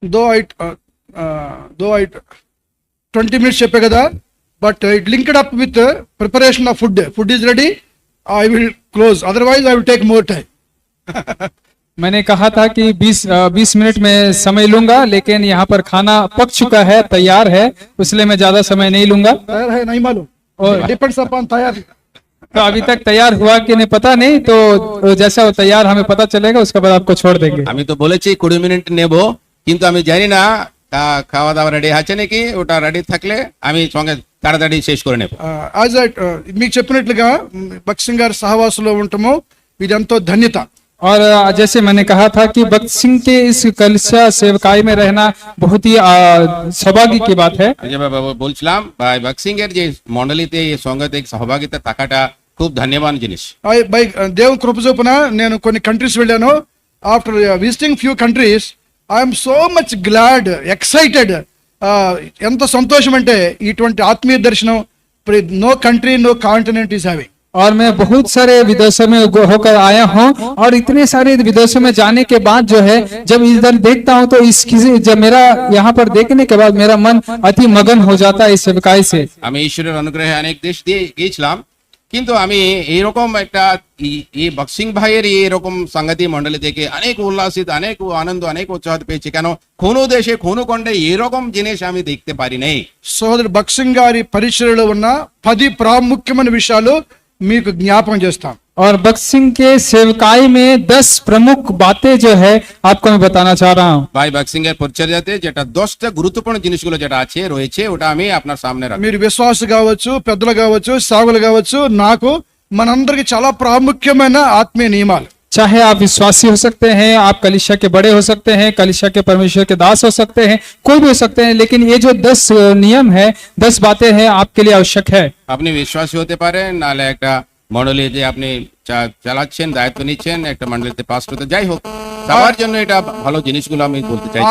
Though I 20 minutes చెప్పే కదా, but it linked up with preparation of food is ready, I will close, otherwise I will take more time. मैंने कहा था कि 20 minute में समय लूंगा, लेकिन यहाँ पर खाना पक चुका है, तैयार है, इसलिए मैं ज्यादा समय नहीं लूंगा. तैयार है नहीं मालूम, डिपेंड्स अपॉन तैयार. तो अभी तक तैयार हुआ कि नहीं पता नहीं, तो जैसा वो तैयार हमें पता चलेगा, उसके बाद आपको छोड़ देंगे. আমি তো বলেছি 20 মিনিট নেব, কিন্তু আমি জানি না খাওয়া দাওয়া রেডি আছে নাকি, ওটা রেডি থাকলে আমি সঙ্গে তাড়াতাড়ি শেষ করে নেব. యాజ్ మీకు చెప్పినట్లుగా భక్సింగ్ గారి సహవాసంలో ఉండటము ఇది ఎంతో ధన్యత. और जैसे मैंने कहा था कि भक्त सिंह के इस कलिसिया सेवकाई में रहना बहुत ही सौभाग्य की बात है. বলছিলাম ভাই ভক্ত সিং এর যে মণ্ডলীতে এই সঙ্গতে সহভাগিতা থাকাটা খুব ধন্যবান জিনিস. బై దేవుని కృప చొప్పున నేను కొన్ని కంట్రీస్ వెళ్ళాను. After visiting few countries I'm so much glad, excited. ఎంత సంతోషం అంటే ఇటువంటి ఆత్మీయ దర్శనం no country no continent is having. और मैं बहुत सारे विदेशों में होकर आया हूँ, और इतने सारे विदेशों में जाने के बाद जो है जब इधर देखता हूँ तो जब मेरा यहाँ पर देखने के बाद मेरा मन अति मगन हो जाता है इस सेवकाई से. আমি ঈশ্বরের অনুগ্রহে অনেক দেশ দিয়ে গিয়েছিলাম, কিন্তু আমি এইরকম একটা এই বক্সিং ভাইয়ের এরকম সাংঘাতি মন্ডলী থেকে অনেক উল্লাসিত, অনেক আনন্দ, অনেক উৎসাহ পেয়েছি. কেন কোনো দেশে কোনো খণ্ডে এরকম জিনিস আমি দেখতে পারি নাই. సోదరుడు భక్సింగ్ గారి పరిచర్యలో ఉన్న 10 ప్రాముఖ్యమైన విషయాలు మీకు జ్ఞాపకం చేస్తాం. और भक्त सिंह के सेवकाई में 10 प्रमुख बातें जो है आपको मैं बताना चाह रहा हूँ. ভাই ভক্ত সিং এর পরিচর্যাতে যেটা 10টা গুরুত্বপূর্ণ জিনিসগুলো যেটা আছে রয়েছে, ওটা আমি আপনার সামনে রাখবো. మీరు విశ్వాస కావచ్చు, పెద్దలు కావచ్చు, సేవకులు కావచ్చు, నాకు మనందరికి చాలా ప్రాముఖ్యమైన ఆత్మీయ నియమాలు. चाहे आप विश्वासी हो सकते हैं, आप कलिसिया के बड़े हो सकते हैं, कलिसिया के परमेश्वर के दास हो सकते हैं, कोई भी हो सकते हैं, लेकिन ये जो 10 नियम है, 10 बातें हैं, आपके लिए आवश्यक है. আপনি বিশ্বাসী হতে পারেন, নাহলে একটা মণ্ডলীতে আপনি চালাচ্ছেন, দায়িত্ব নিচ্ছেন, একটা মণ্ডলীতে পাস করতে, যাই হোক সবার জন্য এটা ভালো জিনিসগুলো আমি বলতে চাইছি.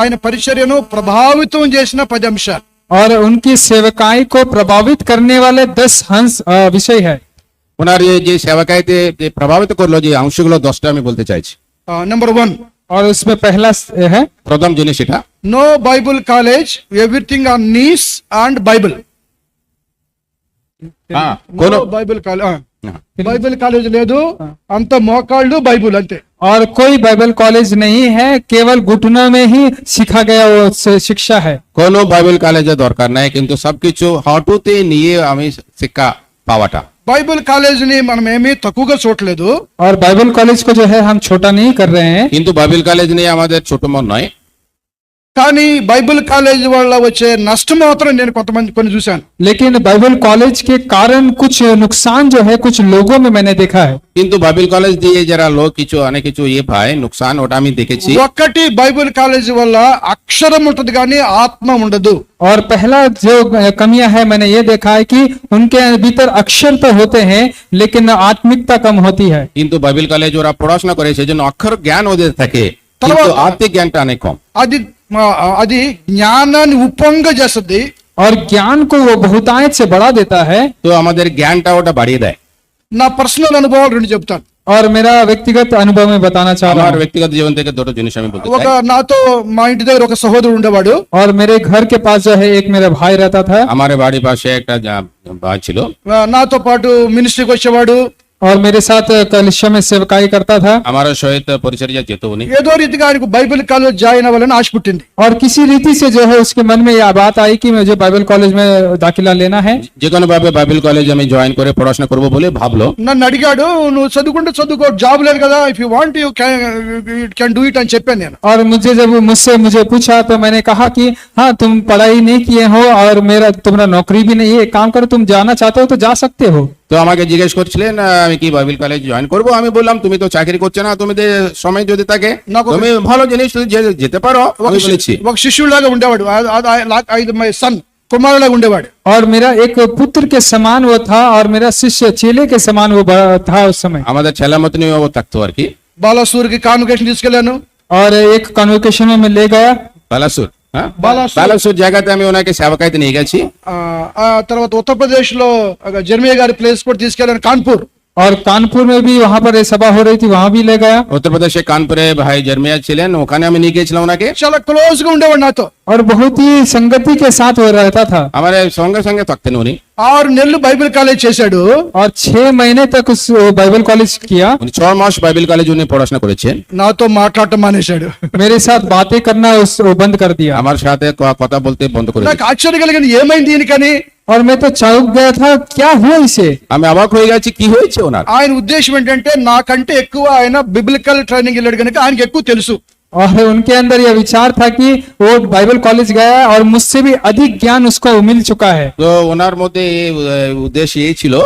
ఆయన పరిచర్యను ప్రభావితం చేసిన 10 అంశాలు. और उनकी सेवकाई को प्रभावित करने वाले 10 विषय है. ওনার যে সেবাকাইতে যে প্রভাবিত করলো যে অংশগুলো 10টা আমি বলতে চাইছি. నెంబర్ 1, और उसमें पहला है প্রথম জিনিস এটা, no Bible college, everything on knees and Bible. কোনো బైబిల్ కాలేజ్ లేదు, అంత మోకాళ్ళు బైబుల్ అంతే. और कोई बाइबल कॉलेज नहीं है, केवल घुटनों में ही सीखा गया वो शिक्षा है. কোনো বাইবেল কলেজের দরকার নাই, কিন্তু সবকিছু হাঁটুতে নিয়ে আমি শিক্ষা পাওয়াটা. బైబిల్ కాలేజ్ ని మనం ఏమీ తక్కువగా చూడలేదు. और बाइबल कॉलेज को जो है हम छोटा नहीं कर रहे हैं, কিন্তু বাইবেল কলেজ নিয়ে আমাদের ছোট মন নয়. కానీ బైబిల్ కాలేజ్ వల్ల వచ్చే నష్టం మాత్రం నేను కొన్ని చూశాను. लेकिन बाइबल कॉलेज के कारण कुछ नुकसान जो है कुछ लोगों में मैंने देखा है. কিন্তু বাইবেল কলেজ দিয়ে যারা লোক কিছু অনেক কিছু পায় নুকসান, ওটা আমি দেখেছি. ఒక్కటి బైబిల్ కాలేజ్ వల్ల అక్షరం ఉంటది కానీ ఆత్మ ఉండదు. और पहला जो कमियां है मैंने ये देखा है कि उनके भीतर अक्षर तो होते हैं, लेकिन आत्मिकता कम होती है. কিন্তু বাইবেল কলেজ ওরা পড়াশোনা করে, সেজন্য অক্ষর জ্ঞান ওদের থাকে, কিন্তু আত্মিক জ্ঞানটা অনেক কম. అది జ్ఞానాన్ని ఉప్పొంగ చేస్తుంది. और ज्ञान को वो बहुतायत से बढ़ा देता है. তো আমাদের জ্ঞানটা ওটা বাড়িয়ে দেয়. నా పర్సనల్ అనుభవాలు 2 చెప్తాను. और मेरा व्यक्तिगत अनुभव में बताना चाह रहा আমার हूँ. ব্যক্তিগত জীবন থেকে দুটো জিনিস আমি বলতে ఒక চাই. నాతో మా ఇంటి దగ్గర ఒక సహోదరుడు ఉండేవాడు. और मेरे घर के पास जो है एक मेरा भाई रहता था. আমার বাড়ির পাশে একটা ভাই ছিল, నాతో పాటు మినిస్ట్రీకి వచ్చేవాడు. और मेरे साथ कलिसिया में सेवकाई करता था. আমার সহিত পরিচর্যা যেত উনি. ఏదో రీతిగా ఆయనకు బైబిల్ కాలేజ్ జాయిన్ అవ్వాలని ఆశ పుట్టింది. और किसी रीति से जो है उसके मन में यह बात आई कि मुझे बाइबल कॉलेज में दाखिला लेना है. যে কোনো ভাবে বাইবেল কলেজ আমি জয়েন করে পড়াশোনা করব বলে ভাবলো. నన్ను అడిగాడు, నువ్వు చదువుకుంటే చదువుకో, జాబ్ లేదు కదా, if you want you can do it అని చెప్పాను నేను. और जब मुझे पूछा तो मैंने कहा कि हाँ तुम पढ़ाई नहीं किए हो और तुम्हारा नौकरी भी नहीं है, एक काम करो, तुम जाना चाहते हो तो जा सकते हो. তো আমাকে জিজ্ঞেস করছিলেন আমি কি বাইবেল কলেজ জয়েন করব. আমি বললাম তুমি তো চাকরি করছো না, তুমি সময় যদি থাকে তুমি ভালো জিনিস যেতে পারো আমি বলেছি. ఒక శిష్యుడిలాగా ఉండేవాడు, మై సన్, కుమారులాగా ఉండేవాడు. और मेरा एक पुत्र के समान वो था, और मेरा शिष्य चेले के समान वो था उस समय. আমাদের ছেলে মতনই ও থাকতো আর কি. బాలాసూర్కి కాన్వకేషన్ తీసుకెళ్లాను. और एक कन्वोकेशन में ले गया. బాలాసూర్ బాలాసూర్ জায়গাতে আমি ওনাকে సేవకాయితే নিয়ে গেছি. ఆ తర్వాత ఉత్తరప్రదేశ్ లో జర్మియా గారి ప్లేస్ కూడా తీసుకెళ్లాను, కాన్పూర్. और कानपुर में भी वहां पर ये सभा हो रही थी, वहां भी ले गया। উত্তরপ্রদেশে কানপুরে ভাই জার্মিয়া ছিলেন, ওখানে আমি নিয়ে গিয়েছিলাম ওনাকে। చాలా క్లోజ్ గా ఉండేవాడు నాతో। और बहुत ही संगति के साथ वो रहता था। আমার সঙ্গে সঙ্গে থাকতেন উনি। 6 నెలలు బైబిల్ కాలేజ్ చేశాడు। और 6 महीने तक उस बाइबल कॉलेज किया। উনি 6 মাস বাইবেল কলেজ উনি পড়াশোনা করেছেন। నాతో మాట్లాడటం మానేశాడు। मेरे साथ बातें करना वो बंद कर दिया। আমার সাথে কথা বলতে বন্ধ করে నాకు ఆశ్చర్యం కలిగింది, ఏమైంది దీనికని। और मैं तो चौंक गया था, क्या हुआ इसे। আমি অবাক হয়ে গেছি কি হয়েছে ওনার। ఆయన ఉద్దేశం ఏంటంటే నాకంటే ఎక్కువ ఆయన బిబ్లికల్ ట్రైనింగ్ వెళ్ళాడు కనుక ఆయనకి ఎక్కువ తెలుసు। और उनके अंदर यह विचार था कि वो बाइबल कॉलेज गया और मुझसे भी अधिक ज्ञान उसको मिल चुका है। তো ওনার মধ্যে উদ্দেশ্য এই ছিল,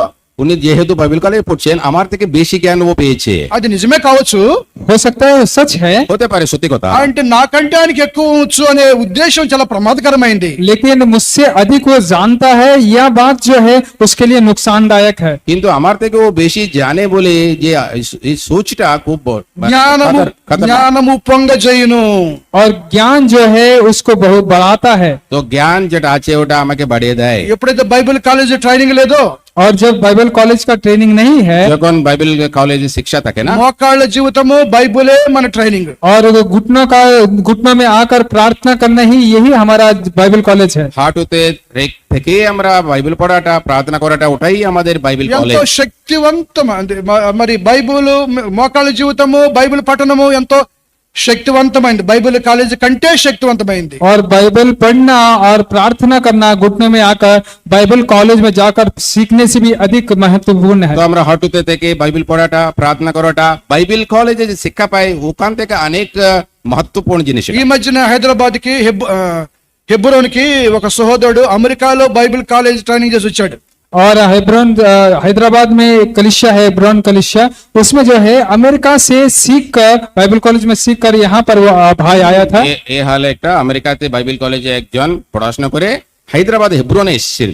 উনি যেহেতু বাইবেল কলেজে পড়ছেন আমার থেকে বেশি জ্ঞান ও পেয়েছে। అది నిజమే కావచ్చు, हो सकता है सच है, হতে পারে সত্যি কথা। అంటే నాకంటే ఆయనకి ఎక్కువ వచ్చు అనే ఉద్దేశం చాలా ప్రమాదకరమైంది। लेकिन मुझसे अधिक वो जानता है, यह बात जो है उसके लिए नुकसानदायक है। কিন্তু আমার থেকে ও বেশি জানে বলে যে এই সোচটা খুব జ్ఞానము खतरनाक। జ్ఞానము పొంగజేయును। और ज्ञान जो है उसको बहुत बढ़ाता है। তো জ্ঞান যেটা আছে ওটা আমাকে বাড়িয়ে দেয়। ఎప్పుడైతే బైబిల్ కాలేజ్ ట్రైనింగ్ లేదో, और जब बाइबल कॉलेज का ट्रेनिंग नहीं है যখন বাইবেল কলেজে শিক্ষা থাকে না, మోకాళ్ళ జీవితము బైబిలే మన ట్రైనింగ్। और वो घुटनों में आकर प्रार्थना करना ही यही हमारा बाइबल कॉलेज है। হাঁটুতে থেকে আমরা বাইবেল পড়াটা প্রার্থনা করাটা ওটাই আমাদের বাইবেল ఎంతో কলেজ। శక్తివంతం మరి బైబిల్ మోకాళ్ళ జీవితము బైబిల్ పఠనము ఎంతో శక్తివంతమైంది, బైబిల్ కాలేజ్ కంటే శక్తివంతమైంది। और बाइबल पढ़ना और प्रार्थना करना घुटनों में आकर बाइबल कॉलेज में जाकर सीखने से भी अधिक महत्वपूर्ण है। তো আমরা হাঁটুতে থেকে বাইবেল পড়াটা প্রার্থনা করাটা বাইবেল কলেজে যে শিক্ষা পাই ওখান থেকে অনেক মহত্বপূর্ণ জিনিস। ఈ మధ్యన హైదరాబాద్ కి హెబ్రోన్ కి ఒక సహోదరుడు అమెరికాలో బైబిల్ కాలేజ్ ట్రైనింగ్ చేసి వచ్చాడు। और हेब्रोन हैदराबाद में एक कलिसिया है, हेब्रोन कलिसिया, उसमें जो है अमेरिका से सीख कर बाइबल कॉलेज में सीख कर यहाँ पर वो भाई आया था। এ হালে একটা আমেরিকাতে বাইবেল কলেজে একজন পড়াশোনা করে হায়দ্রাবাদ হেব্রনে এসেছিল।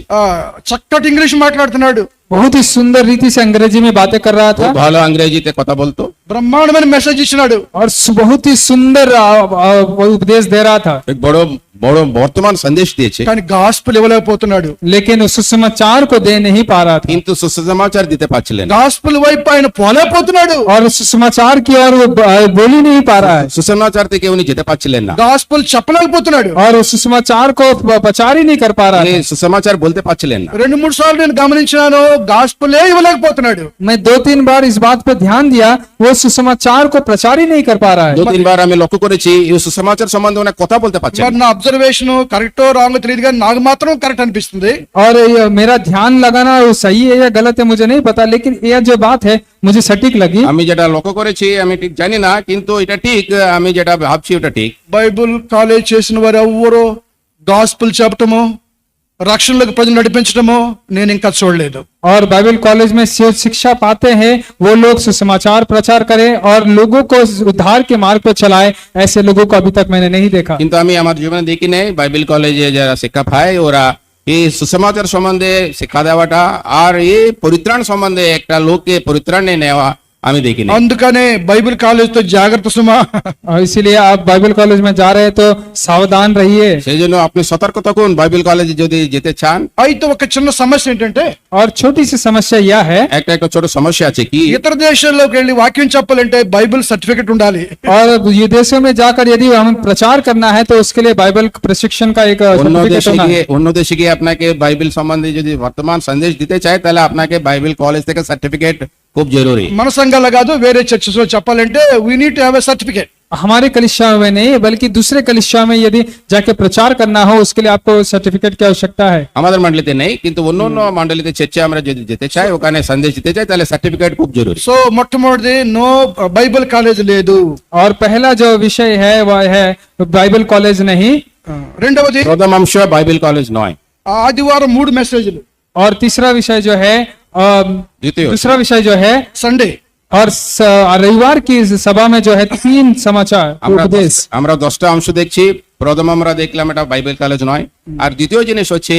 చక్కటి ఇంగ్లీష్ మాట్లాడుతున్నాడు, बहुत ही सुंदर रीति से अंग्रेजी में बातें कर रहा था খুব ভালো ইংরেজিতে কথা বলতো। బ్రహ్మాండమైన మెసేజ్ ఇచ్చినాడు और बहुत ही सुंदर उपदेश दे रहा था। এক বড় বড় বর্তমান সন্দেশ দিয়েছে, కానీ గాస్పుల్ ఇవ్వలేకపోతున్నాడు। लेकिन उस सुसमाचार को दे नहीं पा रहा था। কিন্তু সুসমাচার দিতে পারছিলেন না। గాస్పుల్ వైపు ఆయన పోలేకపోతున్నాడు। और सुसमाचार की ओर वो बोल ही नहीं पा रहा है। সুসমাচার থেকে উনি যেতে পারছিলেন না। గాస్పుల్ చెప్పలేకపోతున్నాడు। और उस सुसमाचार को प्रचार ही नहीं कर पा रहा উনি है। সুসমাচার বলতে পারছিলেন না। 2-3 సార్లు నేను గమనించాను, గాస్పులే ఇవ్వలేకపోతున్నాడు। मैं 2-3 बार इस बात पर ध्यान दिया, वो सुसमाचार को प्रचार ही नहीं कर पा रहा है। 2-3 বার আমি লক্ষ্য করেছি এই সুসমাচার সম্বন্ধে উনি কথা বলতে পারছেন మరి না। నా అబ్జర్వేషన్ కరెక్టో రాంగో తెలియదు కానీ నాకు మాత్రం కరెక్ట్ అనిపిస్తుంది। और ये मेरा ध्यान लगाना वो सही है या गलत है मुझे नहीं पता, लेकिन यह जो बात है मुझे सटीक लगी। আমি যেটা লক্ষ্য করেছি আমি ঠিক জানি না, কিন্তু এটা ঠিক, আমি যেটা ভাবছি ওটা ঠিক। బైబిల్ కాలేజ్ చేసిన వారు ఎవ్వరూ గాస్పుల్ చెప్పటము, రక్షణలకు ప్రజలు నడిపించడము నేను ఇంకా చూడలేదు। और बाइबल कॉलेज में शिक्षा पाते हैं वो लोग सुसमाचार प्रचार करें और लोगों को उद्धार के मार्ग पर चलाए, ऐसे लोगों को अभी तक मैंने नहीं देखा। কিন্তু আমি আমার জীবনে দেখি নাই বাইবেল কলেজে যারা শিক্ষা পায় ওরা এই সুসমাচার সম্বন্ধে শিক্ষা দেওয়াটা আর এই পরিত্রাণ সম্বন্ধে একটা লোককে পরিত্রাণে নেওয়া আমি দেখি নাই। అందుకనే బైబిల్ కాలేజ్ తో జాగ్రత్త సుమా। और इसीलिए आप बाइबल कॉलेज में जा रहे हैं तो सावधान रहिए। সেই জন্য আপনি সতর্ক থাকুন বাইবেল কলেজে যদি যেতে চান। అయితే ఒక చిన్న సమస్య ఏంటంటే, और छोटी सी समस्या यह है, একটা ছোট সমস্যা আছে কি, ఇతర దేశాల్లోకి వెళ్ళి వాక్యం చెప్పాలంటే బైబిల్ సర్టిఫికెట్ ఉండాలి। और ये देशों में जाकर यदि हमें प्रचार करना है तो उसके लिए बाइबल प्रशिक्षण का एक অন্য सर्टिफिकेट দেশে होना গিয়ে है। অন্য দেশে গিয়ে আপনাকে বাইবেল সম্বন্ধে যদি বর্তমান সন্দেশ দিতে চায় তাহলে আপনাকে বাইবেল কলেজ থেকে সার্টিফিকেট খুব জরুরি। మన సంఘాలు కాదు, వేరే చర్చెస్ లో చెప్పాలంటే we need to have a certificate. हमारे कलिसियाओं में नहीं बल्कि दूसरे कलिसियाओं में यदि जाके प्रचार करना हो उसके लिए आपको सर्टिफिकेट की आवश्यकता है। আমাদের মণ্ডলীতে নেই, কিন্তু অন্য অন্য মণ্ডলীতে চর্চে আমরা যদি যেতে চাই ওখানে সন্দেশ দিতে চাই তাহলে সার্টিফিকেট খুব জরুরি। సో మొట్టమొదటిది నో బైబిల్ కాలేజ్ లేదు। और पहला जो विषय है वह है बाइबल कॉलेज नहीं। రెండవది প্রথম অংশ বাইবেল কলেজ নয়। ఆదివారం 3 మెసేజ్లు, और तीसरा विषय जो है দ্বিতীয় दूसरा विषय जो है సండే और रविवार की सभा में जो है 3 समाचार আমরা उपदेश। আমরা 10টা অংশ দেখছি। প্রথম আমরা দেখলাম এটা বাইবেল কলেজ নয়। আর দ্বিতীয় জিনিস হচ্ছে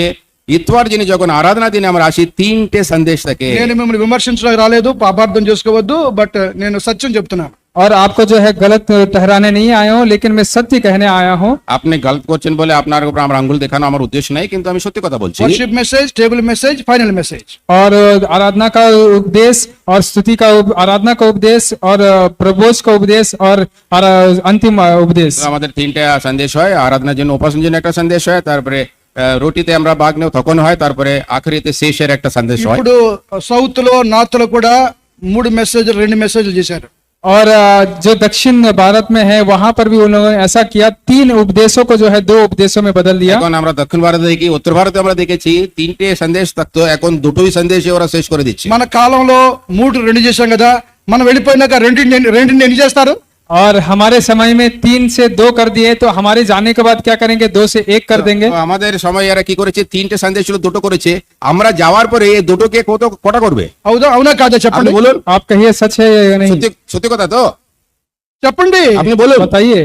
ইতওয়ার দিনে যখন আরাধনা দিনে আমরা আসি 3টে সন্দেশ থাকে। నేను మిమ్మల్ని విమర్శించడానికి రాలేదు, అపార్థం చేసుకోవద్దు, బట్ నేను సత్యం చెప్తున్నాను। और आपको जो है गलत ठहराने नहीं आया हूँ, लेकिन मैं सत्य कहने आया हूँ। আপনি গলত করছেন বলে আপনার উপর আমার আঙ্গুল দেখানো আমার উদ্দেশ্য নাই, কিন্তু আমি সত্যি কথা বলছি। Worship message, table message, final message. और आराधना का उपदेश और स्तुति का आराधना का उपदेश और प्रभोज का उपदेश और अंतिम उपदेश। তো আমাদের তিনটা সন্দেশ হয়, আরাধনার জন্য উপাসনার জন্য একটা সন্দেশ হয়, তারপরে রুটিতে আমরা ভাগ নেও তখন হয়, তারপরে আখরিতে শেষের একটা সন্দেশ হয়। ఇప్పుడు సౌత్ లో నార్త్ లో కూడా 3 మెసేజ్లు 2 మెసేజ్లు చేశారు. और जो दक्षिण भारत में है वहां पर भी उन्होंने ऐसा किया, 3 उपदेशों को जो है 2 उपदेशों में बदल दिया। এখন আমরা দক্ষিণ ভারতে দেখি, উত্তর ভারতে আমরা দেখেছি তিনটে সন্দেশ থাকতো, এখন দুটোই সন্দেশে ওরা শেষ করে দিচ্ছে। మన కాలంలో 3 2 చేశాం కదా, మనం వెళ్ళిపోయినాక రెండింటిని ఎన్ని చేస్తారు? और हमारे समय में 3 से 2 कर दिए, तो हमारे जाने के बाद क्या करेंगे? 2 से 1 कर देंगे। তো আমাদের সময় এরা কি করেছে, তিনটে সন্দেশ ছিল দুটো করেছে, আমরা যাওয়ার পরে এই দুটোকে কটা করবে? అవునా కాదా আপনি చెప్పండి, বলুন, आप कहिए सच है या नहीं? সত্যি সত্যি কথা তো చెప్పండి. আপনি বলুন। बताइए।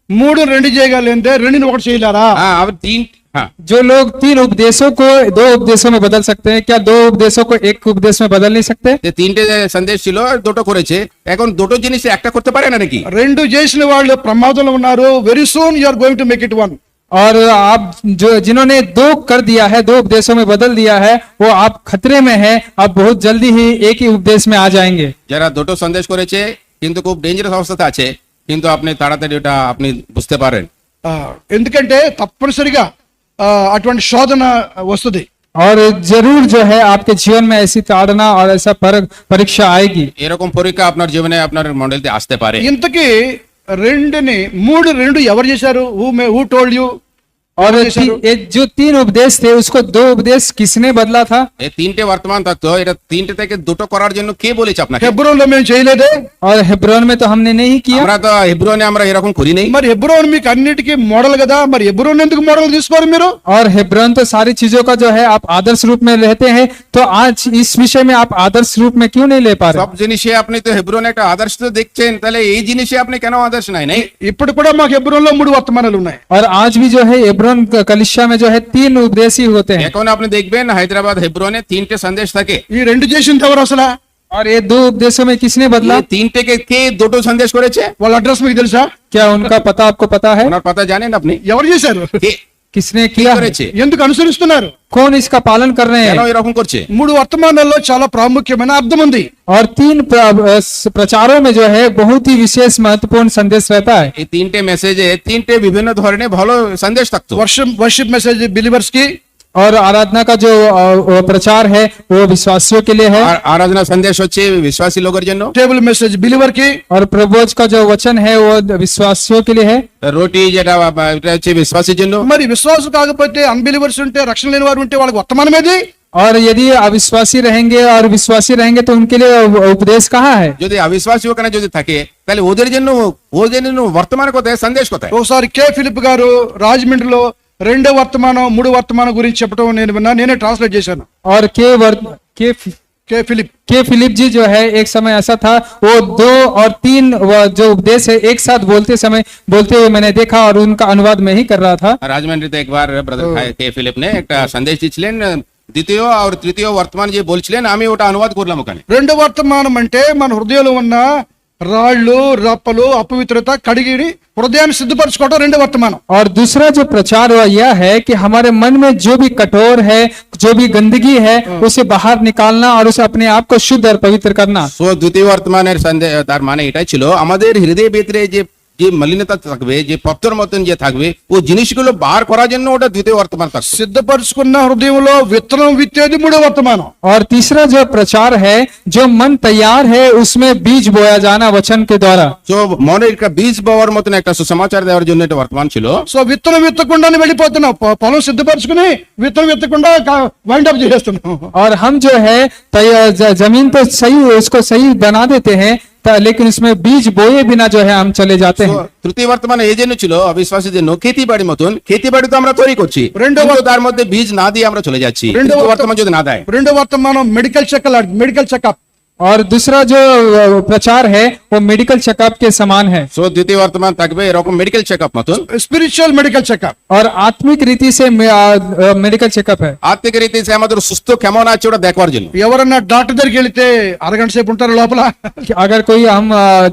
3 2 చేయగలిగితే 2ని 1 చేయలేరా? হ্যাঁ আবার তিন, হ্যাঁ जो लोग 3 उपदेशों को 2 उपदेशों में बदल सकते हैं, क्या 2 उपदेशों को 1 उपदेश में बदल नहीं सकते? যে তিনটে সন্দেশ ছিল দুটো করেছে, এখন দুটো জিনিস একটা করতে পারে না নাকি? 2 చేసిన వాళ్ళు ప్రమాదంలో ఉన్నారు. Very soon you are going to make it 1. और आप जो जिन्होंने 2 कर दिया है, 2 उपदेशों में बदल दिया है, वो आप खतरे में है, आप बहुत जल्दी ही एक ही उपदेश में आ जाएंगे। যারা দুটো সন্দেশ করেছে কিন্তু খুব ডেঞ্জারাস অবস্থাতে আছে, কিন্তু আপনি তাড়াতাড়ি ওটা আপনি বুঝতে পারেন। ఎందుకంటే తప్పనిసరిగా అటువంటి శోధన వస్తుంది. और जरूर जो है आपके जीवन में ऐसी ताड़ना और ऐसा परीक्षा आएगी। এরকম পরীক্ষা আপনার জীবনে আপনার মণ্ডলীতে আসতে পারে। ఇంతకీ 2ని 3 2 ఎవరు చేశారు? Who told you? और ये जो 3 उपदेश थे उसको 2 उपदेश किसने बदला था? এই তিনটে বর্তমান থাকতো, এটা তিনটে থেকে দুটো করার জন্য কে বলেছে আপনাকে? హెబ్రోన్లో మేము చేయలేదే. और हेब्रोन में तो हमने नहीं किया। আমরা তো হেব্রোনে আমরা এরকম করি নাই। మరి హెబ్రోన్ మీకు అన్నిటికీ మోడల్ కదా, మరి హెబ్రోన్ ఎందుకు మోడల్ తీసుకోరు మీరు? और हेब्रोन तो सारी चीजों का जो है आप आदर्श रूप में रहते हैं, तो आज इस विषय में आप आदर्श रूप में क्यों नहीं ले पा रहे? সব জিনিসে আপনি তো হেব্রোনে একটা আদর্শ তো দেখছেন, তাহলে এই জিনিসে আপনি কেন আদর্শ নাই? ఇప్పుడు కూడా మాకు హెబ్రోన్లో 3 వర్తమానాలు ఉన్నాయి. और आज भी जो है हेब्रोन कलिसिया में जो है 3 उपदेश ही होते हैं। এখন আপনি দেখবেন হায়দ্রাবাদ হেব্রোনে তিনটে সন্দেশ থাকে। ఈ 2 చేసింది ఎవరు అసలు? और ये 2 उपदेशों में किसने बदला? এই তিনটেকে কে দুটো সন্দেশ করেছে? వాళ్ళ అడ్రస్ మీకు తెలుసా? क्या उनका पता आपको पता है? ওনার কথা জানেন আপনি? ఎవరు చేశారు? কে किसने কি किया है? করেছে? ఎందుకు అనుసరిస్తున్నారు? कौन इसका पालन कर रहे কেন हैं? এরকম করছে? 3 వర్తమానాల్లో చాలా ప్రాముఖ్యమైన అర్థం ఉంది. और 3 प्रचारों में जो है बहुत ही विशेष महत्वपूर्ण संदेश रहता है। এই তিনটে মেসেজে তিনটে বিভিন্ন ধরনের ভালো সন্দেশ থাকতো। వర్షిప్ మెసేజ్ బిలీవర్స్ కి, और आराधना का जो प्रचार है वो विश्वासियों के लिए है। আর আরাধনা সন্দেশ হচ্ছে বিশ্বাসী লোকের জন্য। టేబుల్ మెసేజ్ బిలీవర్ కి, और प्रभोज का जो वचन है वो विश्वासियों के लिए है। রুটি যেটা এটা হচ্ছে বিশ্বাসীর জন্য। మరి విశ్వాసం కాకపోతే అన్బిలీవర్స్ ఉంటే, రక్షణ లేని వారు ఉంటే వాళ్ళకి వర్తమానం ఏది? और यदि अविश्वासी रहेंगे और विश्वासी रहेंगे तो उनके लिए उपदेश कहाँ है? যদি অবিশ্বাসী ওখানে যদি থাকে তাহলে ওদের জন্য বর্তমান কোথায়, সন্দেশ কোথায়? ఒకసారి కే ఫిలిప్ గారు రాజమండ్రిలో 2 వర్తమానం 3 వర్తమానం గురించి చెప్పడం నేను విన్నా, నేనే ట్రాన్స్లేట్ చేశాను. और కే फिलिप जी जो है एक समय ऐसा था, वो 2 और 3 जो उपदेश है एक साथ बोलते हुए मैंने देखा और उनका अनुवाद मैं ही कर रहा था। রাজমন্ড্রিতে একবার ব্রাদার কে ফিলিপ ने একটা সন্দেশ দিয়েছিলেন, দ্বিতীয় আর তৃতীয় বর্তমান যে বলছিলেন, আমি ওটা অনুবাদ করলাম ওখানে। 2 వర్తమానం అంటే మన హృదయంలో ఉన్న రాళ్ళు రప్పలు అపవిత్రత కడిగి హృదయాన్ని సిద్ధపరచుకోవడం 2 వర్తమానం. और दूसरा जो प्रचार हुआ यह है कि हमारे मन में जो भी कठोर है, जो भी गंदगी है, उसे बाहर निकालना और उसे अपने आप को शुद्ध और पवित्र करना। সো দ্বিতীয় বর্তমানের সন্দেশ তার মানে এটাই ছিল, আমাদের হৃদয় ভিতরে যে মলিনতা থাকবে, যে পত্তর মতন যে থাকবে, ও জিনিসগুলো বার করার জন্য ওটা দ্বিতীয় বর্তমান থাকবে। సిద్ధపరచుకున్న హృదయంలో విత్తనం విత్తేది 3 వర్తమానం. और तीसरा जो प्रचार है, जो मन तैयार है उसमें बीज बोया जाना वचन के द्वारा। సో মনে একটা বীজ পাওয়ার মতন একটা সুসমাচার দেওয়ার জন্য এটা বর্তমান ছিল। సో విత్తనం విత్తకుండానే వెళ్ళిపోతున్నాం, పొలం సిద్ధపరచుకుని విత్తనం విత్తకుండా వైండ్ అప్ చేసేస్తున్నాం. और हम जो है जमीन तो सही उसको सही बना देते हैं, लेकिन उसमें बीज बोए बिना जो है हम चले जाते हैं। তৃতীয় বর্তমানে এই জন্য ছিল অবিশ্বাসীর জন্য খেতি বাড়ি মতন, খেতি বাড়ি তো আমরা তৈরি করছি, రెండవ- কিন্তু তার মধ্যে বীজ না দিয়ে আমরা চলে যাচ্ছি। రెండవ- তৃতীয় বর্তমান যদি না দেয়, 2 వర్తమానం మెడికల్ చెకప్. और दूसरा जो प्रचार है वो मेडिकल चेकअप के समान है సో ద్వితీయ వర్తమానం থাকবে এরকম মেডিকেল চেকআপ মতন स्पिरिचुअल मेडिकल चेकअप। और आत्मिक रीति से मेडिकल चेकअप है। ఆత్మిక రీతి আমাদের সুস্থ কেমন আছে ওটা দেখবার জন্য। ఎవరన్నా డాక్టర్ దగ్గరికి వెళితే అరగంట సేపు ఉంటారు లోపల, कि अगर कोई हम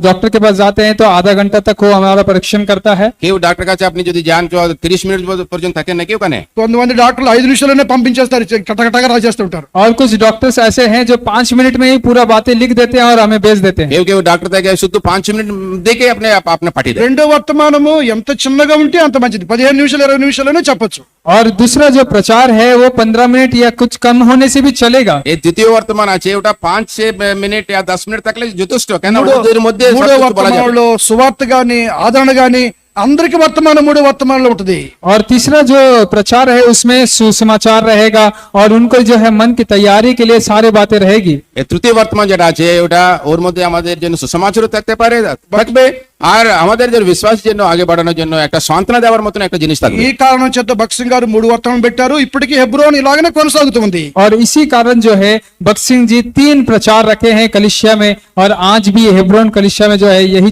डॉक्टर के पास जाते हैं तो आधा घंटा तक वो हमारा परीक्षण करता है। কেউ ডাক্তার কাছে আপনি যদি যান তো 30 মিনিট পর্যন্ত থাকেন নাকি ওখানে। కొంతమంది డాక్టర్లు 5 నిమిషాల్లోనే పంపించేస్తారు, కటకటగా రాసేస్తుంటారు। और कुछ डॉक्टर्स ऐसे हैं जो 5 मिनट में ही पूरा बातें लिख देते हैं और हमें भेज देते हैं। কেউ কেউ ডাক্তার থেকে শুধু 5 মিনিট দেখে আপনি পাঠিয়ে দেন। రెండో వర్తమానము ఎంత చిన్నగా ఉంటే అంత మంచిది, 15 నిమిషాలు 20 నిమిషాల్లోనే చెప్పొచ్చు। और दूसरा जो प्रचार है वो 15 मिनट या कुछ कम होने से भी चलेगा। এই দ্বিতীয় বর্তমান আছে ওটা 5 মিনিট या 10 মিনিট থাকলে যথেষ্ট, কেন మూడో ওদের মধ্যে మూడో সবকিছু বলা যাবে। వర్తమానంలో సువార్త గాని ఆదరణ గాని అందరికి వర్తమానం మూడో వర్తమానంలో ఉంటుంది। और तीसरा जो प्रचार है उसमें सुसमाचार रहेगा और उनको जो है मन की तैयारी के लिए सारी बातें रहेगी। এই তৃতীয় বর্তমান যেটা আছে ওটা ওর মধ্যে আমাদের জন্য সুসমাচারও থাকতে পারে থাকবে, আর আমাদের যে বিশ্বাসের জন্য আগে বাড়ানোর জন্য একটা সান্ত্বনা দেওয়ার মতন একটা জিনিস থাকবে। ఈ కారణం చేత భక్సింగ్ గారు 3 వర్తమానం పెట్టారు, ఇప్పటికీ హెబ్రోన్ ఇలాగనే కొనసాగుతుంది। और इसी कारण जो है बक्सिंग जी 3 प्रचार रखे हैं कलिसिया में और आज भी हेब्रोन कलिसिया में जो है यही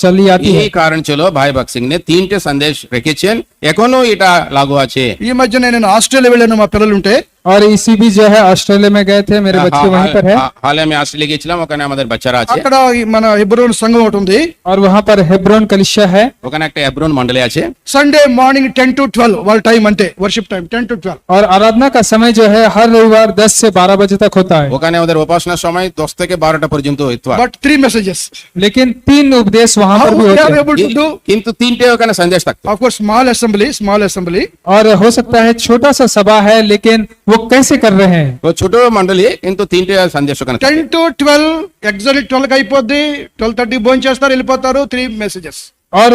चली आती है। এই কারণ ছিল ভাই বক্সিং নে 3টে সন্দেশ রেখেছেন, এখনো এটা লাগু আছে। ఈ మధ్య నేను ఆస్ట్రేలియా వెళ్ళాను, మా పిల్లలు ఉంటే और इसी भी जो है ऑस्ट्रेलिया में गए थे, मेरे बच्चे वहीं पर है। হালে আমি অস্ট্রেলিয়া গিয়েছিলাম, ওখানে আমাদের বাচ্চারা আছে। అక్కడ మన హెబ్రోన్ సంఘం ఒకటి ఉంది। और वहां पर हेब्रोन कलिसिया है। ওখানে একটা হেব্রন মণ্ডলী আছে। సండే మార్నింగ్ 10 to 12 వాళ్ళ టైం అంటే వర్షిప్ టైం 10 to 12। और आराधना का समय जो है हर रविवार 10 से 12 बजे तक होता है। ওখানে আমাদের উপাসনার সময় 10 থেকে 12টা পর্যন্ত ইতওয়ার। But 3 messages. लेकिन 3 उपदेश वहां How पर भी we होते are हैं। able to do? কিন্তু 3টে ওখানে সন্দেশ থাকতো। Of course small assembly और हो सकता है छोटा सा सभा है, लेकिन वो कैसे कर रहे हैं? ও ছোট মণ্ডলী কিন্তু 3টে সন্দেশ ওখানে থাকে। 10 to 12 ఎగ్జాక్ట్ 12 కి అయిపోద్ది, 12:30 భోజనం చేస్తారు వెళ్ళిపోతారు, 3 మెసేజెస్। और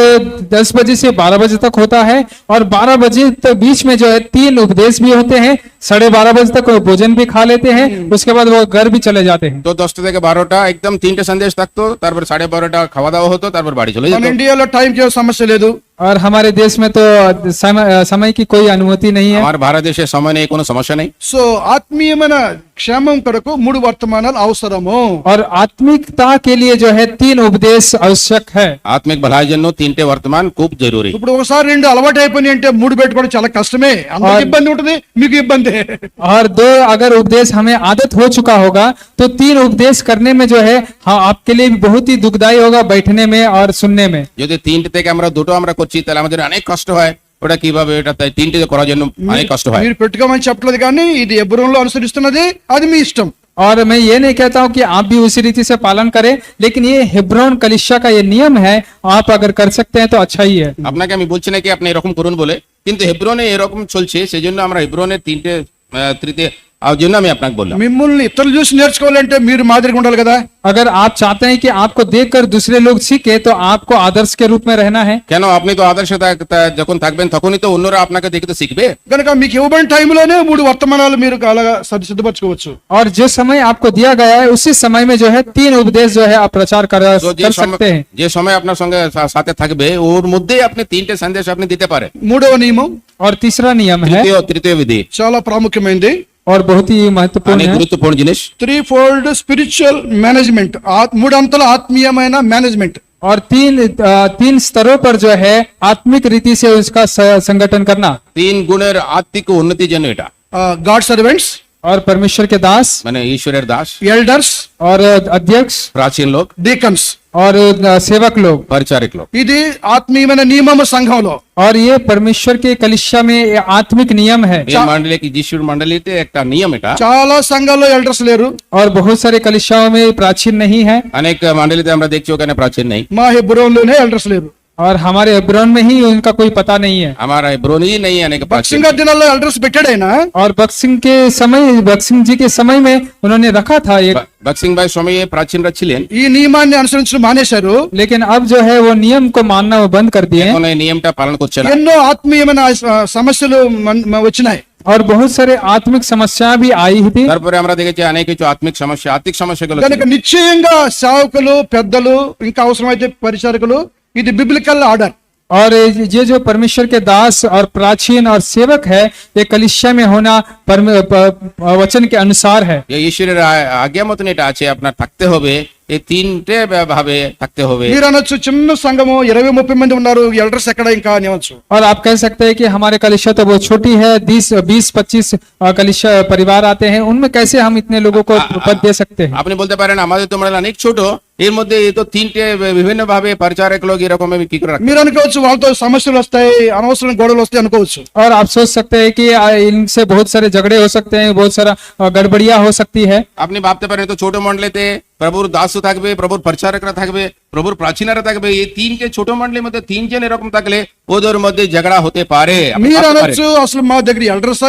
10 बजे से 12 बजे तक होता है और 12 बजे तक बीच में जो है 3 उपदेश भी होते हैं। 12:30 बजे तक वो भोजन भी खा लेते हैं, उसके बाद वो घर भी चले जाते हैं। তো 10টা থেকে 12টা একদম 3টে সন্দেশ থাকতো, তারপর 12:30টা খাওয়া দাওয়া হতো, তারপর বাড়ি চলে మన যেত। ఇండియాలో టైం కి సమస్య లేదు। और हमारे देश में तो समय की कोई अनुमति नहीं है। আমার ভারত দেশে সময় নেই, কোনো সমস্যা নেই। సో ఆత్మీయమైన క్షేమం కొరకు 3 వర్తమానాలు అవసరము। और आत्मिकता के लिए जो है 3 उपदेश आवश्यक है। ఆత్మిక భలాయి జন্য 3টে వర్తమాన్ খুব জরুরি। ఇప్పుడు ఒకసారి 2 అలవాటు అయిపోయి అంటే 3 పెట్టుకోవడం చాలా కష్టమే, అందరికి ఇబ్బంది ఉంటుంది, మీకు ఇబ్బంది। और 2 अगर उपदेश हमें आदत हो चुका होगा तो 3 उपदेश करने में जो है हाँ आपके लिए भी बहुत ही दुखदाई होगा बैठने में और सुनने में। যদি 3টে থেকে আমরা 2টো আমরা করছি তাহলে আমাদের অনেক কষ্ট হয়, ওটা কিভাবে এটা 3টে করার জন্য অনেক কষ্ট হয়। మీరు పెట్టుకోమని చెప్పలేదు కానీ ఇది హెబ్రోన్లో అనుసరిస్తున్నది, అది మీ ఇష్టం। और मैं ये नहीं कहता हूँ कि आप भी उसी रीति से पालन करें, लेकिन ये हेब्रोन कलिसिया का ये नियम है, आप अगर कर सकते हैं तो अच्छा ही है। আপনাকে আমি বলছি না কি আপনি এরকম করুন বলে, কিন্তু হেব্রনে এরকম চলছে, সেজন্য আমরা হেব্রনের 3টে তৃতীয় আর জন্য আমি আপনাকে বললাম। మిమ్మల్ని ఇతరులు చూసి నేర్చుకోవాలంటే మీరు మాదిరిగా ఉండాలి కదా। अगर आप चाहते हैं कि आपको देखकर दूसरे लोग सीखे तो आपको आदर्श के रूप में रहना है। কেন আপনি তো আদর্শে যখন থাকবেন তখনই তো অন্যরা আপনাকে দেখে তো শিখবে। కనుక మీకు ఇవ్వబడిన టైంలోనే 3 వర్తమానాలు మీరు అలాగా సిద్ధపరచుకోవచ్చు। और जो समय आपको दिया गया है उसी समय में जो है 3 उपदेश जो है आप प्रचार তো कर सकते हैं। যে সময় আপনার সঙ্গে সাথে থাকবে ওর মধ্যেই আপনি 3টে সন্দেশ আপনি দিতে পারেন। మూడవ నియమం और तीसरा नियम है তৃতীয় বিধি చాలా ప్రాముఖ్యమైనది, और बहुत ही महत्वपूर्ण অনেক है। গুরুত্বপূর্ণ জিনিস। 3-fold స్పిరిచువల్ మేనేజ్మెంట్, 3 అంతల ఆత్మీయమైన మేనేజ్మెంట్। और 3 स्तरों पर जो है आत्मिक रीति से उसका संगठन करना। 3 গুণের আত্মিক উন্নতির জন্য এটা। గాడ్ సర్వెంట్స్ और परमेश्वर के दास মানে ঈশ্বরের দাস, ఎల్డర్స్ और अध्यक्ष প্রাচীন লোক, డీకన్స్, और सेवक लोग। పరిచారక লোক। ఇది ఆత్మీయమైన నియమము సంఘంలో। और ये परमेश्वर के कलिसिया में ये आत्मिक नियम है। এই মণ্ডলী কি যিশুর মণ্ডলীতে একটা নিয়ম এটা। చాలా సంఘాల్లో ఎల్డర్స్ లేరు। और बहुत सारे कलिसियाओं में प्राचीन नहीं है। অনেক মণ্ডলীতে আমরা দেখছি ওখানে প্রাচীন নেই। మా హెబ్రోన్లోనే ఎల్డర్స్ లేరు। और हमारे हेब्रोन में ही उनका कोई पता नहीं है। हमारा हेब्रोन ही नहीं है, अनेक प्राचीन। సింగర్ దినాల్లో ఎల్డర్స్ పెట్టాడైనా, और बक्सिंग जी के समय में उन्होंने रखा था एक, बक्सिंग भाई समय प्राचीन ছিলেন, ఈ నియమాన్ని అనుసరించడం మానేశారు। लेकिन अब जो है वो नियम को मानना वो बंद कर दिए हैं। এখন এই নিয়মটা পালন করছে না। ఎన్నో ఆత్మీయమైన సమస్యలు వచ్చినాయి। और बहुत सारे आत्मिक समस्या भी आई थी। তারপরে আমরা দেখেছি অনেক কিছু আত্মিক সমস্যাগুলো కనుక నిశ్చయంగా సేవకులు, పెద్దలు, ఇంకా అవసరమైతే పరిచారకులు, ఇది బిబ్లికల్ ఆర్డర్। और ये जो परमेश्वर के दास और प्राचीन और सेवक है, ये कलीसिया में होना वचन के अनुसार है। ঈশ্বরের আজ্ঞা মতন এটা আছে, আপনার থাকতে হবে, এই তিনটে ভাবে থাকতে হবে। మీరు అనొచ్చు చిన్న సంఘము 20-30 మంది ఉన్నారు, ఎల్డర్స్ ఎక్కడ ఇంకా అని అనొచ్చు. और आप कह सकते हैं कि हमारे कलीसिया तो बहुत छोटी है, 20-25 कलीसिया परिवार आते हैं, उनमें कैसे हम इतने लोगों को पद दे सकते हैं। আপনি বলতে পারেন আমাদের তো মন্ডল অনেক ছোট, এর মধ্যে এই তো তিনটে বিভিন্ন ভাবে পরিচারক লোক এরকম আমি কি করে রাখবো? మీరు అనుకోవచ్చు వాళ్ళతో సమస్యలు వస్తాయి, అనవసరమైన గొడవలు వస్తాయి అనుకోవచ్చు. और आप सोच सकते हैं कि इनसे बहुत सारे झगड़े हो सकते हैं, बहुत सारा गड़बड़ियां हो सकती है। আপনি ভাবতে পারেন তো ছোট মন্ডলেতে প্রভুর দাসও থাকবে, প্রভুর পরিচারকরা থাকবে, প্রভুর প্রাচীনরা থাকবে, এই তিনটে ছোট মন্ডলের মধ্যে তিনজন এরকম থাকলে ওদের মধ্যে ঝগড়া হতে পারে। আপনি మీరు ভাবতে পারেন। అనొచ్చు అసలు మా దగ్గర ఎల్డర్స్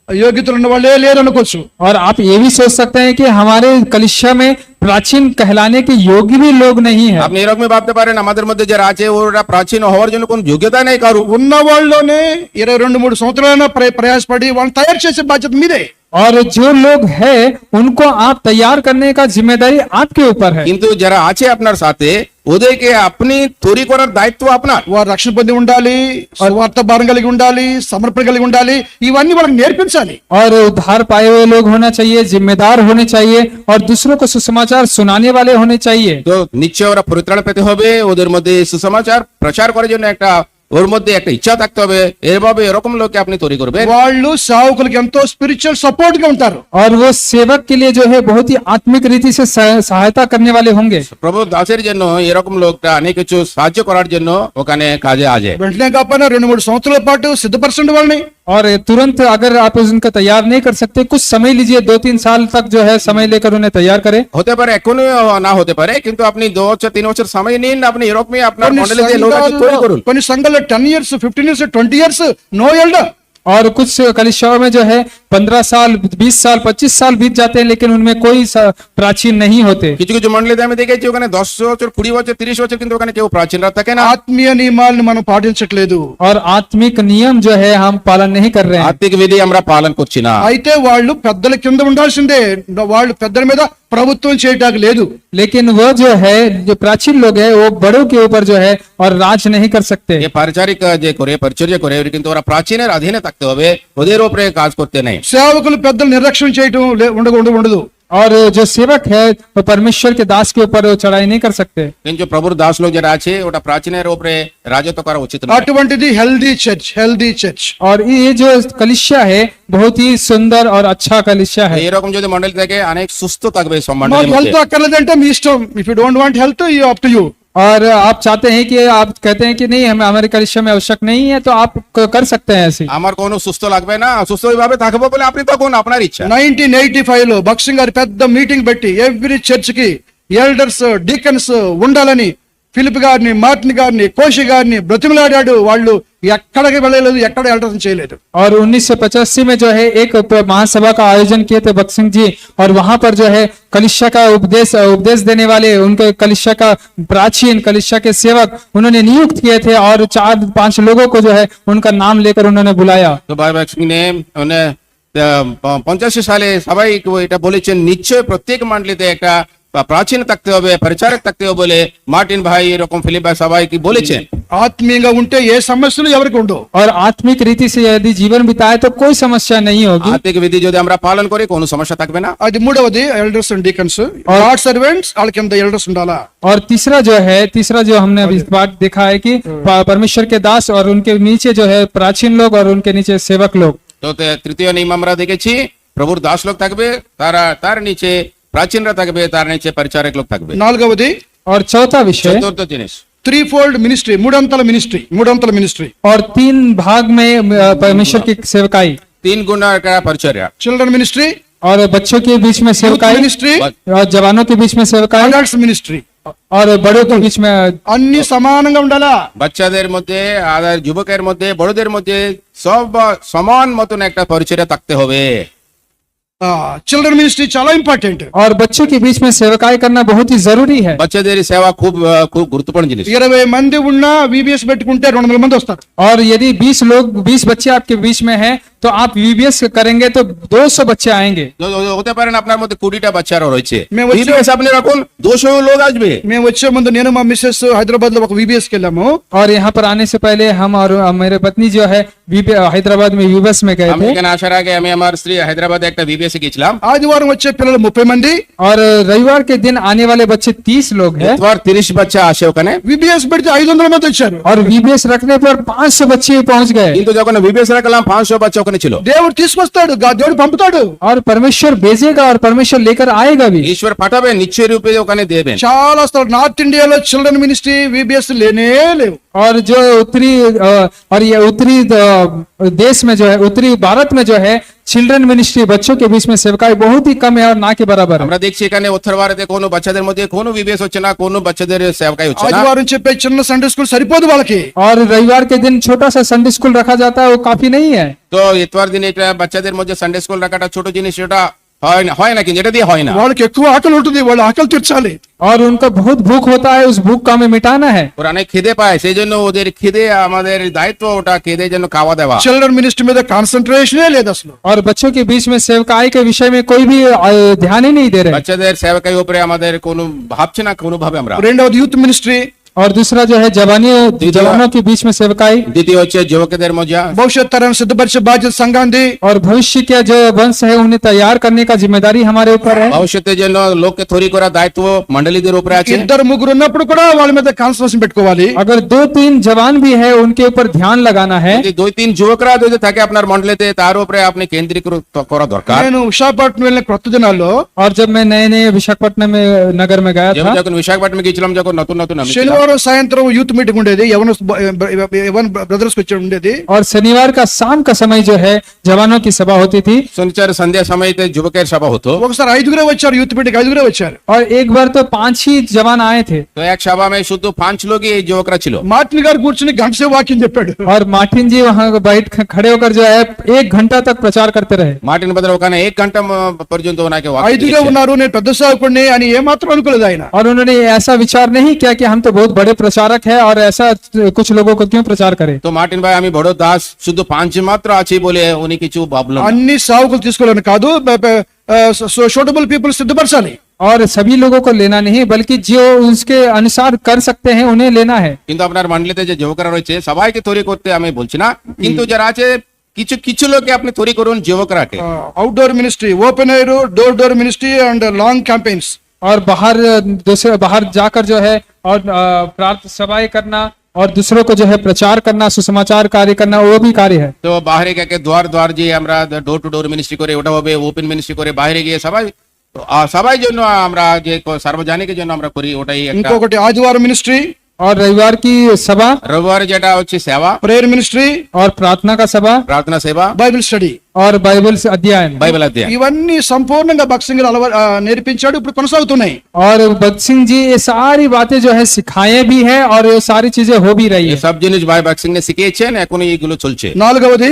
యోగ్యతలు ఉన్న వాళ్ళే లేరు అనుకోవచ్చు. और आप ये भी सोच सकते हैं कि हमारे कलीसिया में प्राचीन कहलाने के योग्य भी लोग नहीं है। আপনি এরকম ভাবতে পারেন আমাদের মধ্যে যারা আছে ওরা প্রাচীন হওয়ার জন্য কোনো যোগ্যতা নেই কারো। ఉన్న వాళ్ళలోనే 22-23 సంవత్సరాలైనా ప్రయాసపడి వాళ్ళని తయారు చేసే బాధ్యత మీదే. और जो लोग हैं उनको आप तैयार करने का जिम्मेदारी आपके ऊपर है। কিন্তু যারা আছে আপনার সাথে ওদেরকে আপনি তৈরি করার দায়িত্ব আপনার। వారు రక్షణ పొంది ఉండాలి, స్వార్థ భారం కలిగి ఉండాలి, సమర్పణ కలిగి ఉండాలి, ఇవన్నీ వాళ్ళకి నేర్పించాలి. और उद्धार पाए हुए लोग होना चाहिए, जिम्मेदार होने चाहिए और दूसरों को सुसमाचार सुनाने वाले होने चाहिए। তো নিশ্চয় ওরা পরিত্রাণ পেতে হবে, ওদের মধ্যে সুসমাচার প্রচার করার জন্য একটা ওর মধ্যে একটা ইচ্ছা থাকতে হবে, এভাবে এরকম লোককে আপনি তৈরি করবেন। వాళ్ళు సేవకులకు ఎంతో స్పిరిచువల్ సపోర్ట్ గా ఉంటారు. और वो सेवक के लिए जो है बहुत ही आत्मिक रीति से सहायता करने वाले होंगे। প্রভু দাসের জন্য এরকম লোকটা অনেক কিছু সাহায্য করার জন্য ওখানে কাজে আসে। వెంటనే కాకపోయినా 2-3 సంవత్సరాల పాటు సిద్ధపరచండి వాళ్ళని. और तुरंत अगर आप उनका तैयार नहीं कर सकते, कुछ समय लीजिए, 2-3 साल तक जो है समय लेकर उन्हें तैयार करें। হতে পারে এখনই না হতে পারে, কিন্তু আপনি 2-3 বছর সময় নিন, আপনি এরকমই আপনার కొన్ని মণ্ডলে যে লোককে তৈরি করুন। కొన్ని సంఘాల్లో 10 years, 15 years, 20 years no elder. और कुछ कलीसियाओं में जो है 15 साल, 20 साल, 25 साल बीत जाते हैं, लेकिन उनमें कोई प्राचीन नहीं होते। কিছু কিছু মণ্ডলীতে আমি দেখেছি ওখানে 10 বছর, 20 বছর, 30 বছর, কিন্তু ওখানে কেউ প্রাচীনরা থাকে না। ఆత్మీయ నియమాలను మనం పాటించట్లేదు. और आत्मिक नियम जो है हम पालन नहीं कर रहे हैं। আত্মিক বিধি আমরা পালন করছি না। అయితే వాళ్ళు పెద్దల కింద ఉండాల్సిందే, వాళ్ళు పెద్దల మీద ప్రభుత్వం చేయటానికి లేదు. लेकिन वो जो है, जो प्राचीन लोग है, वो बड़ों के ऊपर जो है और राज नहीं कर सकते। এই পরিচারিক যে করে পরিচর্যা করে কিন্তু ওরা প্রাচীনের অধীনে থাকতে হবে, ওদের উপরে কাজ করতে নেই। సేవకులు పెద్దలు నిర్లక్ష్యం చేయటం ఉండదు. और जो सेवक है वो परमेश्वर के दास के ऊपर वो चढ़ाई नहीं कर सकते। কিন্তু প্রভুর দাস লোক যারা আছে ওটা প্রাচীনের উপরে রাজত্ব করা উচিত নয়। అటువంటిది హెల్దీ చర్చ్. और ये जो कलीसिया है बहुत ही सुंदर और अच्छा कलीसिया है। এরকম যদি মণ্ডলী থাকে অনেক সুস্থ থাকবে সব మాకు মণ্ডলীর హెల్త్ মধ্যে। అక్కర్లేదంటే మీ ఇష్టం. If you don't want health you up to you. और आप चाहते हैं कि आप कहते हैं कि नहीं, हमें हमारे कलीसिया में आवश्यक नहीं है, तो आप कर सकते हैं ऐसे। আমার কোনো সুস্থ লাগবে না, সুস্থ ভাবে থাকবো বলে আপনি তখন আপনার ইচ্ছা। 1985 లో బక్సింగ్ గారు పెద్ద మీటింగ్ పెట్టి ఎవ్రీ చర్చ్ కి ఎల్డర్స్, డీకన్స్ ఉండాలని ఫిలిప్ గారిని, మార్టిన్ గారిని, కోషి గారిని బ్రతిమలాడాడు. వాళ్ళు ఎక్కడికి వెళ్ళలేదు, ఎక్కడ ఎల్డర్స్ చేయలేదు. और 1985 में जो है एक महासभा का आयोजन किए थे बक्सिंग जी, और वहां पर जो है कलीसिया का उपदेश देने वाले, उनके कलीसिया का प्राचीन कलीसिया के सेवक उन्होंने नियुक्त किए थे, और 4-5 लोगों को जो है उनका नाम लेकर उन्होंने बुलाया। তো ভাই সিং ने 85 সালে সবাই এটা বলেছেন নিশ্চয় প্রত্যেক মণ্ডলীতে একটা প্রাচীন থাকতে হবে, পরিচারক থাকতে হবে বলে মার্টিন ভাই এরকম ফিলিপ ভাই সবাই কি বলেছেন। ఆత్మీయంగా ఉంటే ఏ సమస్యలు ఎవరికి ఉండవు. और आत्मिक रीति से यदि जीवन बिताए तो कोई समस्या नहीं होगी। আত্মিক বিধি যদি আমরা পালন করি কোনো সমস্যা থাকবে না। అది మూడవది elders and deacons. God servants వాళ్ళ కింద ఎల్డర్స్ ఉండాలా. और तीसरा जो हमने अभी इस बात देखा है कि परमेश्वर के दास और उनके नीचे जो है प्राचीन लोग और उनके नीचे सेवक लोग। তো তৃতীয় নিয়ম আমরা দেখেছি প্রভুর দাস লোক থাকবে, তার নিচে প্রাচীনরা থাকবে, তার নিচে পরিচারক লোক থাকবে। నాలుగవది और चौथा विषय, চতুর্থ জিনিস 3-fold మినిస్ట్రీ, మూడంతల మినిస్ట్రీ. और 3 भाग में परमेश्वर की सेवकाई। 3 गुना का परिचर्या। చిల్డ్రన్ మినిస్ట్రీ, और बच्चों के बीच में सेवकाई, మినిస్ట్రీ, और जवानों के बीच में सेवकाई, అడల్ట్స్ మినిస్ట్రీ. और बड़ों के बीच में। అన్ని సమానంగా ఉండాలా. বাচ্চাদের মধ্যে আর যুবকের মধ্যে বড়দের মধ্যে সব সমান মতন একটা পরিচর্যা থাকতে হবে। చిల్డ్రన్ మినిస్ట్రీ చాలా ఇంపార్టెంట్. और बच्चों के बीच में सेवकाई करना बहुत ही जरूरी है। বাচ্চাদের সেবা খুব গুরুত্বপূর্ণ জিনিস। 20 మంది ఉన్నా VBS పెట్టుకుంటే 200 మంది వస్తారు. और यदि 20 बच्चे आपके बीच में हैं तो आप VBS करेंगे तो 200 बच्चे आएंगे। হতে পারেন আপনার মধ্যে 20টা বাচ্চারা রয়েছে, మేము వచ్చే- VBS আপনি রাখুন 200 লোক আসবে। మేము వచ్చే ముందు నేను మా మిస్సెస్ హైదరాబాద్ లో ఒక VBS కి వెళ్ళాము. और यहाँ पर आने से पहले हम और मेरे पत्नी जो है हैदराबाद में VBS में गए আমি थे। এখানে আসার আগে আমি আমার স্ত্রী হায়দ্রাবাদে একটা VBS এ গেছিলাম। ఆదివారం వచ్చే పిల్లలు 30 మంది, और रविवार के दिन आने वाले बच्चे 30 लोग हैं। এবার 30 বাচ্চা আসে ওখানে, VBS పెడితే 500 మంది వచ్చారు. और VBS रखने पर 500 बच्चे पहुंच गए। কিন্তু যখন VBS রাখলাম 500 বাচ্চা ওখানে ছিল। దేవుడు తీసుకొస్తాడు, దేవుడు పంపుతాడు. और परमेश्वर भेजेगा और परमेश्वर लेकर आएगा भी। ঈশ্বর পাঠাবে, নিশ্চয় রূপে ওখানে দেবেন। చాలా స్థలాలు నార్త్ ఇండియాలో చిల్డ్రన్ మినిస్ట్రీ VBS లేనే లేవు. और जो उत्तरी और ये उत्तरी देश में जो है, उत्तरी भारत में जो है चिल्ड्रन मिनिस्ट्री बच्चों के बीच में सेवकाई बहुत ही कम है और ना के बराबर है। আমরা দেখছি এখানে উত্তর ভারতে কোনো বাচ্চাদের মধ্যে কোনো VBS হচ্ছে না, কোনো বাচ্চাদের সেবকাই হচ্ছে না। ఆదివారం చెప్పే చిన్న సండే స్కూల్ సరిపోదు వాళ్ళకి. और रविवार के दिन छोटा सा संडे स्कूल रखा जाता है, वो काफी नहीं है। তো এতবার দিন এটা বাচ্চাদের মধ্যে সানডে স্কুল রাখাটা ছোট জিনিস, এটা হয় না, কিন্তু এটা দিয়ে হয় না। వాళ్ళకి ఎక్కువ ఆకలి ఉంటుంది, వాళ్ళ ఆకలి తీర్చాలి. और उनका बहुत भूख होता है, उस भूख का हमें मिटाना है। ওরা অনেক খিদে পায়, সেই জন্য ওদের খিদে আমাদের দায়িত্ব, ওটা খিদে যেন খাওয়া দেওয়া। చిల్డ్రన్ మినిస్ట్రీ మీద కాన్సన్ట్రేషనే లేదు అసలు. और बच्चों के बीच में सेवकाई के विषय में कोई भी ध्यान ही नहीं दे रहे। বাচ্চাদের সেবকাই উপরে আমাদের কোনো ভাবছে না কোনো ভাবে আমরা। రెండవది యూత్ మినిస్ట్రీ. और दूसरा जो है जवानों के बीच में सेवकाई। দ্বিতীয় হচ্ছে যুবকদের মজা। భవిష్యత్ తరాన్ని సిద్ధపరిచే బాధ్యత సంఘాంది. और भविष्य के जो वंश है उन्हें तैयार करने का जिम्मेदारी हमारे ऊपर है। ভবিষ্যতের জন্য লোককে তৈরি করার দায়িত্ব মণ্ডলীদের উপরে আছে। ఇద్దరు ముగ్గురు ఉన్నప్పుడు కూడా వాళ్ళ మీద కాన్సన్ట్రేషన్ పెట్టుకోవాలి. अगर 2-3 जवान भी है उनके ऊपर ध्यान लगाना है। যদি 2-3 যুবকরা যদি থাকে আপনার মণ্ডলীতে, তার উপরে আপনি কেন্দ্রীকৃত করা দরকার। నేను విశాఖపట్నం వెళ్ళిన కొత్త దినాల్లో और जब मैं नए विशाखापट्टनम में नगर में गया था, যখন বিশাখাপট্টনমে গিয়েছিলাম, যখন নতুন নতুন আমি ছিলাম, శనివారం సాయంత్రం యూత్ మీటింగ్ ఉండేది, యవన బ్రదర్స్ వచ్చి ఉండేది. और शनिवार का शाम का समय जो है जवानों की सभा होती थी। শনিবার সন্ধ্যা সময়তে যুবকের সভা হতো। ఒకసారి 5గురే వచ్చారు, యూత్ మీటింగ్ 5గురే వచ్చారు. और एक बार तो 5 ही जवान आए थे। তো এক সভা में শুধু 5 लोग ही যুবকরা ছিল। మార్టిన్ గారు కూర్చుని గంట సేపు వాక్యం చెప్పాడు. और मार्टिन जी वहां बैठ खड़े होकर जो है 1 घंटा तक प्रचार करते रहे। మార్టిన్ బ్రదర్ ওখানে 1 घंटा পর্যন্ত ওনাকে వాక్యం 5గురే দিয়েছে। ఉన్నారు, నేను పెద్ద సేవకుడిని అని ఏమాత్రం అనుకోలేదు ఆయన. और उन्होंने ऐसा विचार नहीं किया कि हम तो बहुत बड़े प्रचारक है और ऐसा कुछ लोगों को क्यों प्रचार करें। তো মার্টিন ভাই আমি বড় দাস, শুধু 5 মাত্র আছি বলে উনি কিছু ভাবলেন না। అన్ని సేవకులు తీసుకోవాలని కాదు, సూటబుల్ పీపుల్ సిద్ధపరచాలి. और सभी लोगों को लेना नहीं, बल्कि जो उसके अनुसार कर सकते हैं उन्हें लेना है। কিন্তু আপনার মণ্ডলীতে যে যুবকরা রয়েছে সবাইকে তৈরি করতে আমি বলছি না, কিন্তু যারা আছে কিছু কিছু লোককে আপনি তৈরি করুন, যুবকরাকে। Outdoor ministry, open air, door ministry and long campaigns. और बाहर जाकर जो है और प्रार्थना सभाएं करना और दूसरों को जो है प्रचार करना, सुसमाचार कार्य करना, वो भी कार्य है। তো বাইরে গিয়ে দ্বার যে আমরা ডোর টু ডোর মিনিস্ট্রি করে, ওটা হবে ওপেন মিনিস্ট্রি করে বাইরে গিয়ে সবাই জন্য আমরা যে সার্বজনিকের জন্য আমরা করি, ওটাই একটা। ఇంకొకటి ఆదివారం మినిస్ట్రీ, और रविवार की सभा, রবিবারে যেটা হচ্ছে সেবা, ప్రేయర్ మినిస్ట్రీ, और प्रार्थना का सभा, প্রার্থনা সেবা, బైబిల్ స్టడీ. और बाइबल से अध्ययन। బైబిల్ అధ్యయనం। ఇవన్నీ సంపూర్ణంగా భక్త్ సింగ్ నేర్పించాడు, ఇప్పుడు కొనసాగుతున్నాయి. और भक्त सिंह जी ये सारी बातें जो है सिखाए भी है और ये सारी चीजें हो भी रही এই है। সব জিনিস ভাই ভগৎ সিং নে শিখিয়েছেন, এখন এইগুলো চলছে। 4వది,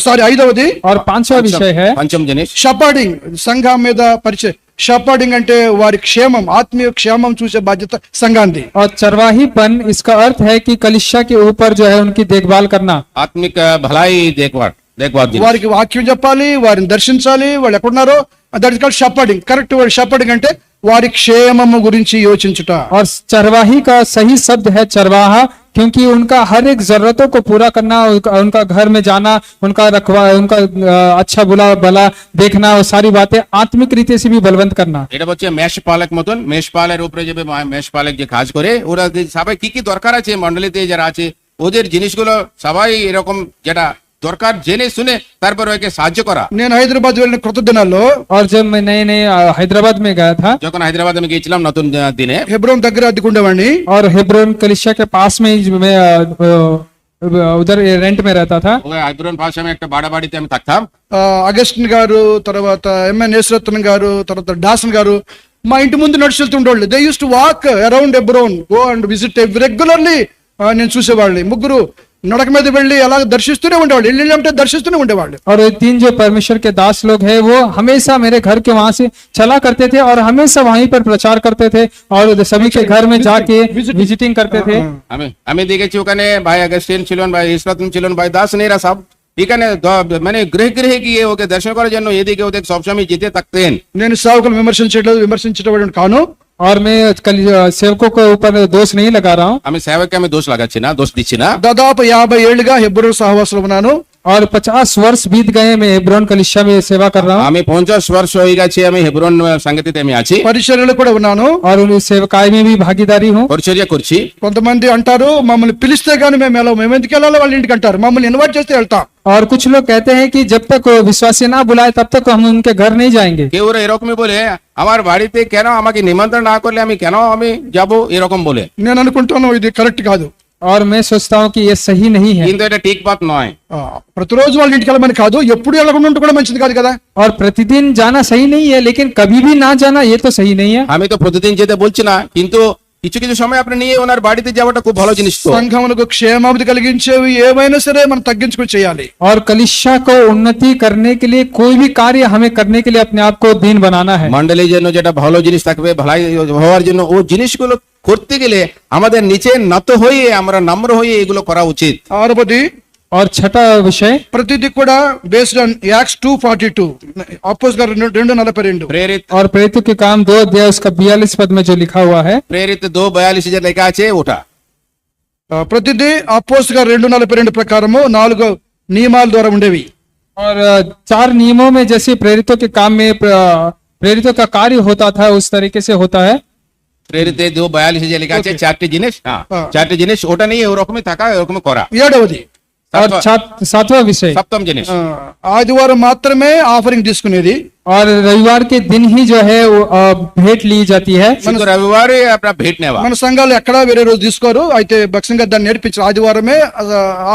సారీ 5వది और 5वां विषय है పంచম জিনিস షపాడింగ్. సంఘం మీద పరిచయం. షపాడింగ్ అంటే వారి క్షేమం, ఆత్మీయ క్షేమం చూసే బాధ్యత సంఘాంది. और चरवाहीपन, इसका अर्थ है कि कलिसिया के ऊपर जो है उनकी देखभाल करना। ఆత్మిక భలాయి దేఖ్వాల్ జినిస్। వారికి వాక్యం చెప్పాలి, వారిని దర్శించాలి, వాళ్ళు ఎక్కడున్నారో. That is called shepherding. Correct word shepherding అంటే వారి క్షేమము గురించి యోచించుట. और चरवाही का सही शब्द है चरवाहा, क्योंकि उनका हर एक जरूरतों को पूरा करना, उनका घर में जाना, उनका उनका अच्छा बुला भला देखना, वो सारी बातें आत्मिक रीति से भी बलवंत करना। এটা হচ্ছে মেষপালক মতন, মেষপালের উপরে যে মেষপালক যে কাজ করে, ওরা সবাই কি দরকার আছে মণ্ডলীতে যারা আছে, ওদের জিনিসগুলো সবাই এরকম যেটা দরকার জেনে শুনে তারপর ওকে সাহায্য করা। నేను హైదరాబాద్ వెళ్ళిన కొత్త దినాల్లో, और जब मैं नए हैदराबाद में गया था, যখন হায়দ্রাবাদে আমি গিয়েছিলাম নতুন দিনে, హెబ్రోన్ దగ్గర అద్దెకుండేవాడిని. और हेब्रोन कलिसिया के पास में ही मैं उधर रेंट में रहता था। ওই হায়দ্রাবাদ পাশে আমি একটা বাড়া বাড়িতে আমি থাকতাম। అగస్టిన్ గారు, తర్వాత ఎంఎన్ యేసరత్నం గారు, తర్వాత డాసన్ గారు మా ఇంటి ముందు నడిచి వెళ్తుండేవాళ్ళు. They use to walk around Hebron, go and visit regularly. నేను చూసేవాళ్ళని, ముగ్గురు నడక మీద వెళ్ళి అలా దర్శిస్తూనే ఉండేవాళ్ళు, ఇల్లు అంటే దర్శిస్తూనే ఉండేవాళ్ళు. और 3 जो परमेश्वर के दास लोग हैं वो हमेशा मेरे घर के वहां से चला करते थे और हमेशा वहीं पर प्रचार करते थे और सभी के घर में जाके विजिटिंग करते थे। আমি দেখেছি ওখানে ভাই আগস্টিন ছিলেন, ভাই ইসরাতুল ছিলেন, ভাই দাস নেরা সব এখানে মানে গৃহে গৃহে গিয়ে ওকে দর্শন করার জন্য এদিকে ওদের সবসময় যেতে থাকতেন। నేను సేవకులు విమర్శించేటటువంటి కాను. और मैं कल सेवकों के ऊपर दोष नहीं लगा रहा हूँ। আমি సేవకి আমি దోష লাগাচ্ছি না, దోష দিচ্ছি না। దాదాపు 50 ఏళ్లుగా హెబ్రోను సహవాసంలో ఉన్నాను. और 50 वर्ष बीत गए मैं हेब्रोन कलीसिया में सेवा कर रहा हूँ। আমি 50 वर्ष হয়ে গেছে আমি হেব্রন সংগতিতে আমি আছি, పరిచర్యలో కూడా ఉన్నాను. और उन सेवकाई में भी भागीदारी हूँ। পরিচর্যা করছি। కొంతమంది అంటారు మమ్మల్ని పిలిస్తే గానీ మేము ఎందుకు వెళ్ళాలి వాళ్ళ ఇంటికి అంటారు. మమ్మల్ని ఇన్వైట్ చేస్తే వెళ్తాం. और कुछ लोग कहते हैं कि जब तक विश्वासी ना बुलाए तब तक हम उनके घर नहीं जाएंगे। কেউ এরকমই বলে আমার বাড়িতে কেন আমাকে নিমন্ত্রণ না করলে আমি কেন আমি যাব, এরকম বলে। నేను అనుకుంటాను ఇది కరెక్ట్ కాదు. और मैं सोचता हूँ कि ये सही नहीं है। কিন্তু এটা ঠিক বাত নয়। ప్రతిరోజు వాళ్ళ ఇంటికి వెళ్ళమని కాదు, ఎప్పుడు వెళ్ళకుండా ఉంటే కూడా మంచిది కాదు కదా. और प्रतिदिन जाना सही नहीं है, लेकिन कभी भी ना जाना ये तो सही नहीं है। আমি তো প্রতিদিন যেতে বলছি না, কিন্তু কিছু কিছু সময় আপনি নিয়ে ওনার বাড়িতে যাওয়াটা খুব ভালো জিনিস। তো సంఘములకు క్షేమాభివృద్ధి కలిగించేవి ఏమైనా సరే మనం తగ్గించుకొని చేయాలి. और कलीसिया को उन्नति करने के लिए कोई भी कार्य हमें करने के लिए अपने आप को दीन बनाना है। মন্ডলীর জন্য যেটা ভালো জিনিস থাকবে, ভালাই হওয়ার জন্য ও জিনিসগুলো করতে গেলে আমাদের নিচে নত হয়ে আমরা নম্র হয়ে এগুলো করা উচিত। ఆరవది और छठा विषय, ప్రతిదీ కూడా బేస్డ్ ఆన్ యాక్ట్స్ 2:42 అపోస్తలుల గారు 2:42. প্রেরিত और प्रेरितों के काम 2 अध्याय उसका 42 पद में जो लिखा हुआ है। প্রেরিত 2:42 যে লেখা আছে ওটা। ప్రతిదీ అపోస్తలుల గారు 2:42 ప్రకారము 4 నియమాల ద్వారా ఉండేవి. और 4 नियमों में जैसे प्रेरितों के काम में प्रेरितों का कार्य होता था उस तरीके से होता है। প্রেরিত 2:42 যে লেখা আছে চারটি জিনিস, চারটি জিনিস ওটা নিয়ে ওরকমই থাকা, ওরকমই করা। ఏడవది और 7वां विषय, সপ্তম জিনিস ఆదివారం మాత్రమే ఆఫరింగ్ తీసుకునేది. और रविवार के दिन ही जो है वो भेंट ली जाती है। শুধু রবিবারে আপনার ভেট নেওয়া। మన సంఘాలు ఎక్కడా వేరే రోజు తీసుకోరు. అయితే భక్సింగా దాన్ని నేర్పించారు, ఆదివారమే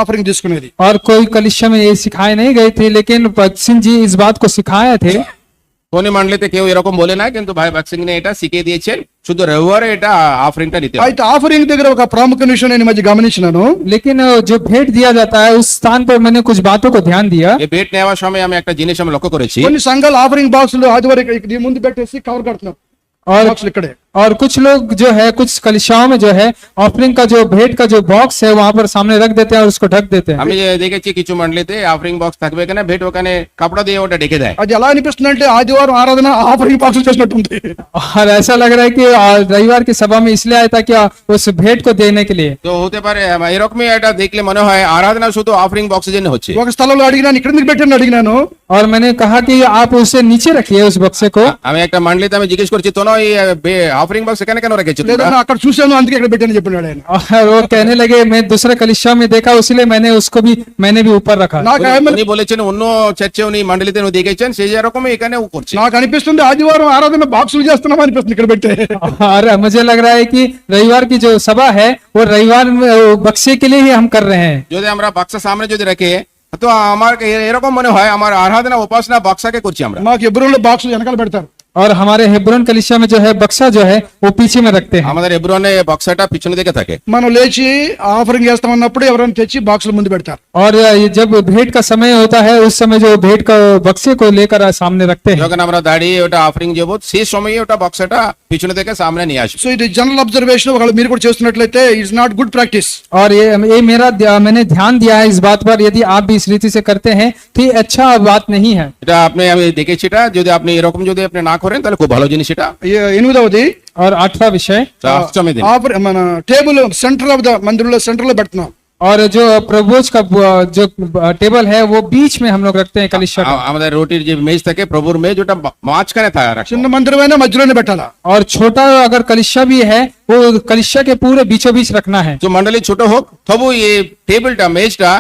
ఆఫరింగ్ తీసుకునేది. और कोई कलीसिया में ये सिखाए नहीं गए थे, लेकिन भक्त सिंह जी इस बात को सिखाए थे। কোন মন্ডলীতে কেউ এরকম বলে না, কিন্তু ভাই ভক্ত সিং নে এটা শিখিয়ে দিয়েছেন, শুধু রবিবারে এটা অফারিংটা নিতে হবে। అయితే ఆఫరింగ్ దగ్గర ఒక ప్రాముఖ్య విషయం నేను ఈ మధ్య గమనించినాను. लेकिन जो भेंट दिया जाता है उस स्थान पर मैंने कुछ बातों को ध्यान दिया। এই ভেট নেওয়ার সময় আমি একটা জিনিস আমি লক্ষ্য করেছি। కొన్ని సంఘాలు ఆఫరింగ్ బాక్సులు ఆదివారం ఇక్కడ ముందు పెట్టేసి కవర్ కడుతున్నారు. और బాక్సులు ఇక్కడే. और कुछ लोग जो है कुछ कलीसियाओं में जो है ऑफरिंग का जो भेंट का जो बॉक्स है वहां पर सामने रख देते हैं और उसको ढक देते हैं। আমি যে দেখেছি কিছু মন্ডলীতে অফারিং বক্স থাকবে, এখানে ভেট ওখানে কাপড় দিয়ে ওটা ঢেকে দেয়। అది ఎలా అనిపిస్తుంది అంటే ఆదివారం ఆరాధన ఆఫరింగ్ బాక్సులు చేసినట్టుంది. और ऐसा लग रहा है कि रविवार की सभा में इसलिए आया था कि उस भेंट को देने के लिए। তো হতে পারে এরকমই এটা দেখলে মনে হয় আরাধনা শুধু অফারিং বক্সের জন্য হচ্ছে। ఒక స్థలంలో అడిగినాను, ఇక్కడ ఎందుకు పెట్టాను అడిగినాను. और मैंने कहा कि आप उसे नीचे रखिए उस बक्से को। আমি একটা মন্ডলীতে আমি জিজ্ঞেস করছি, তোনো এই অফারিং বক্স এখানে কেন রেখেছো? లేదన్నా అక్కడ చూశాను అందుకే ఇక్కడ పెట్టాను చెప్పినాడు ఆయన. और वो कहने लगे मैं दूसरे कलीसिया में देखा इसलिए मैंने भी ऊपर रखा। నాకు উনি বলেছেন অন্য চার্চে উনি মন্ডলীতে উনি দেখেছেন সেই রকমই এখানেও করছে। నాకు అనిపిస్తుంది ఆదివారం ఆరాధన బాక్సులు చేస్తున్నాం అనిపిస్తుంది ఇక్కడ పెట్టే. और मुझे लग रहा है कि रविवार की जो सभा है वो रविवार में वो बक्से के लिए ही हम कर रहे हैं। যদি আমরা বাক্সা সামনে যদি রেখে, তো আমার এরকম মনে হয় আমার আরাধনা উপাসনা বাক্সাকে করছি আমরা। మాకు ఎబ్రోన్లో బాక్సులు వెనకాల పెడతారు. और हमारे हेब्रोन कलीसिया में जो है बक्सा जो है वो पीछे में रखते हैं। আমাদের এব্রনে বাক্সাটা পিছনে দিকে থাকে। మనం లేచి ఆఫరింగ్ చేస్తామన్నప్పుడు ఎవరైనా తెచ్చి బాక్సులు ముందు పెడతారు. और ये जब भेंट का समय होता है उस समय जो भेंट का बक्से को लेकर सामने रखते हैं। যখন আমরা দাঁড়িয়ে ওটা অফারিং যাব সেই সময়ে ওটা বাক্সাটা পিছনে থেকে সামনে নিয়ে আসবে। సో ఇది జనరల్ అబ్జర్వేషన్, ఒకవేళ మీరు కూడా చేస్తున్నట్లయితే ఇట్స్ నాట్ గుడ్ ప్రాక్టీస్. और ये मैंने ध्यान दिया है इस बात पर, यदि आप भी इस रीति से करते हैं तो ये अच्छा बात नहीं है। এটা আপনি আমি দেখেছি, এটা যদি আপনি এরকম যদি আপনি না করেন তাহলে খুব ভালো জিনিস এটা। 8వది और 8वां विषय, অষ্টমী দিন మన టేబుల్ సెంటర్ ఆఫ్ ద మందిరంలో సెంటర్ లో పెడుతున్నాం. और जो प्रभुज का जो टेबल है वो बीच में हम लोग रखते हैं कलीसिया का। আমাদের রুটির যে মেজ থাকে প্রভুর মেজ ওটা মাঝখানে থাকে। చిన్న మందిరమైనా మధ్యలోనే పెట్టాలా. और छोटा अगर कलीसिया भी है वो कलीसिया के पूरे बीचों बीच रखना है। তো মন্ডলী ছোট হোক তবু এই টেবিলটা মেজটা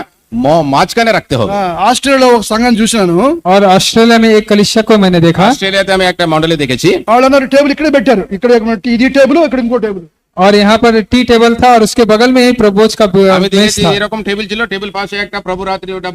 মাঝখানে রাখতে হবে। ఆస్ట్రేలియాలో ఒక సంఘం చూశాను. और ऑस्ट्रेलिया में एक कलीसिया को मैंने देखा। অস্ট্রেলিয়াতে আমি একটা মন্ডলী দেখেছি, వాళ్ళు అన్నారు టేబుల్ ఇక్కడే పెట్టారు, ఇక్కడ ఇది టేబుల్, ఇక్కడ ఇంకో టేబుల్. और यहाँ पर टी टेबल था और उसके बगल में ही प्रभुज का আমি मेज দেখেছি था। এরকম টেবিল ছিল, টেবিল পাশে একটা প্রভু রাত্রি ওটা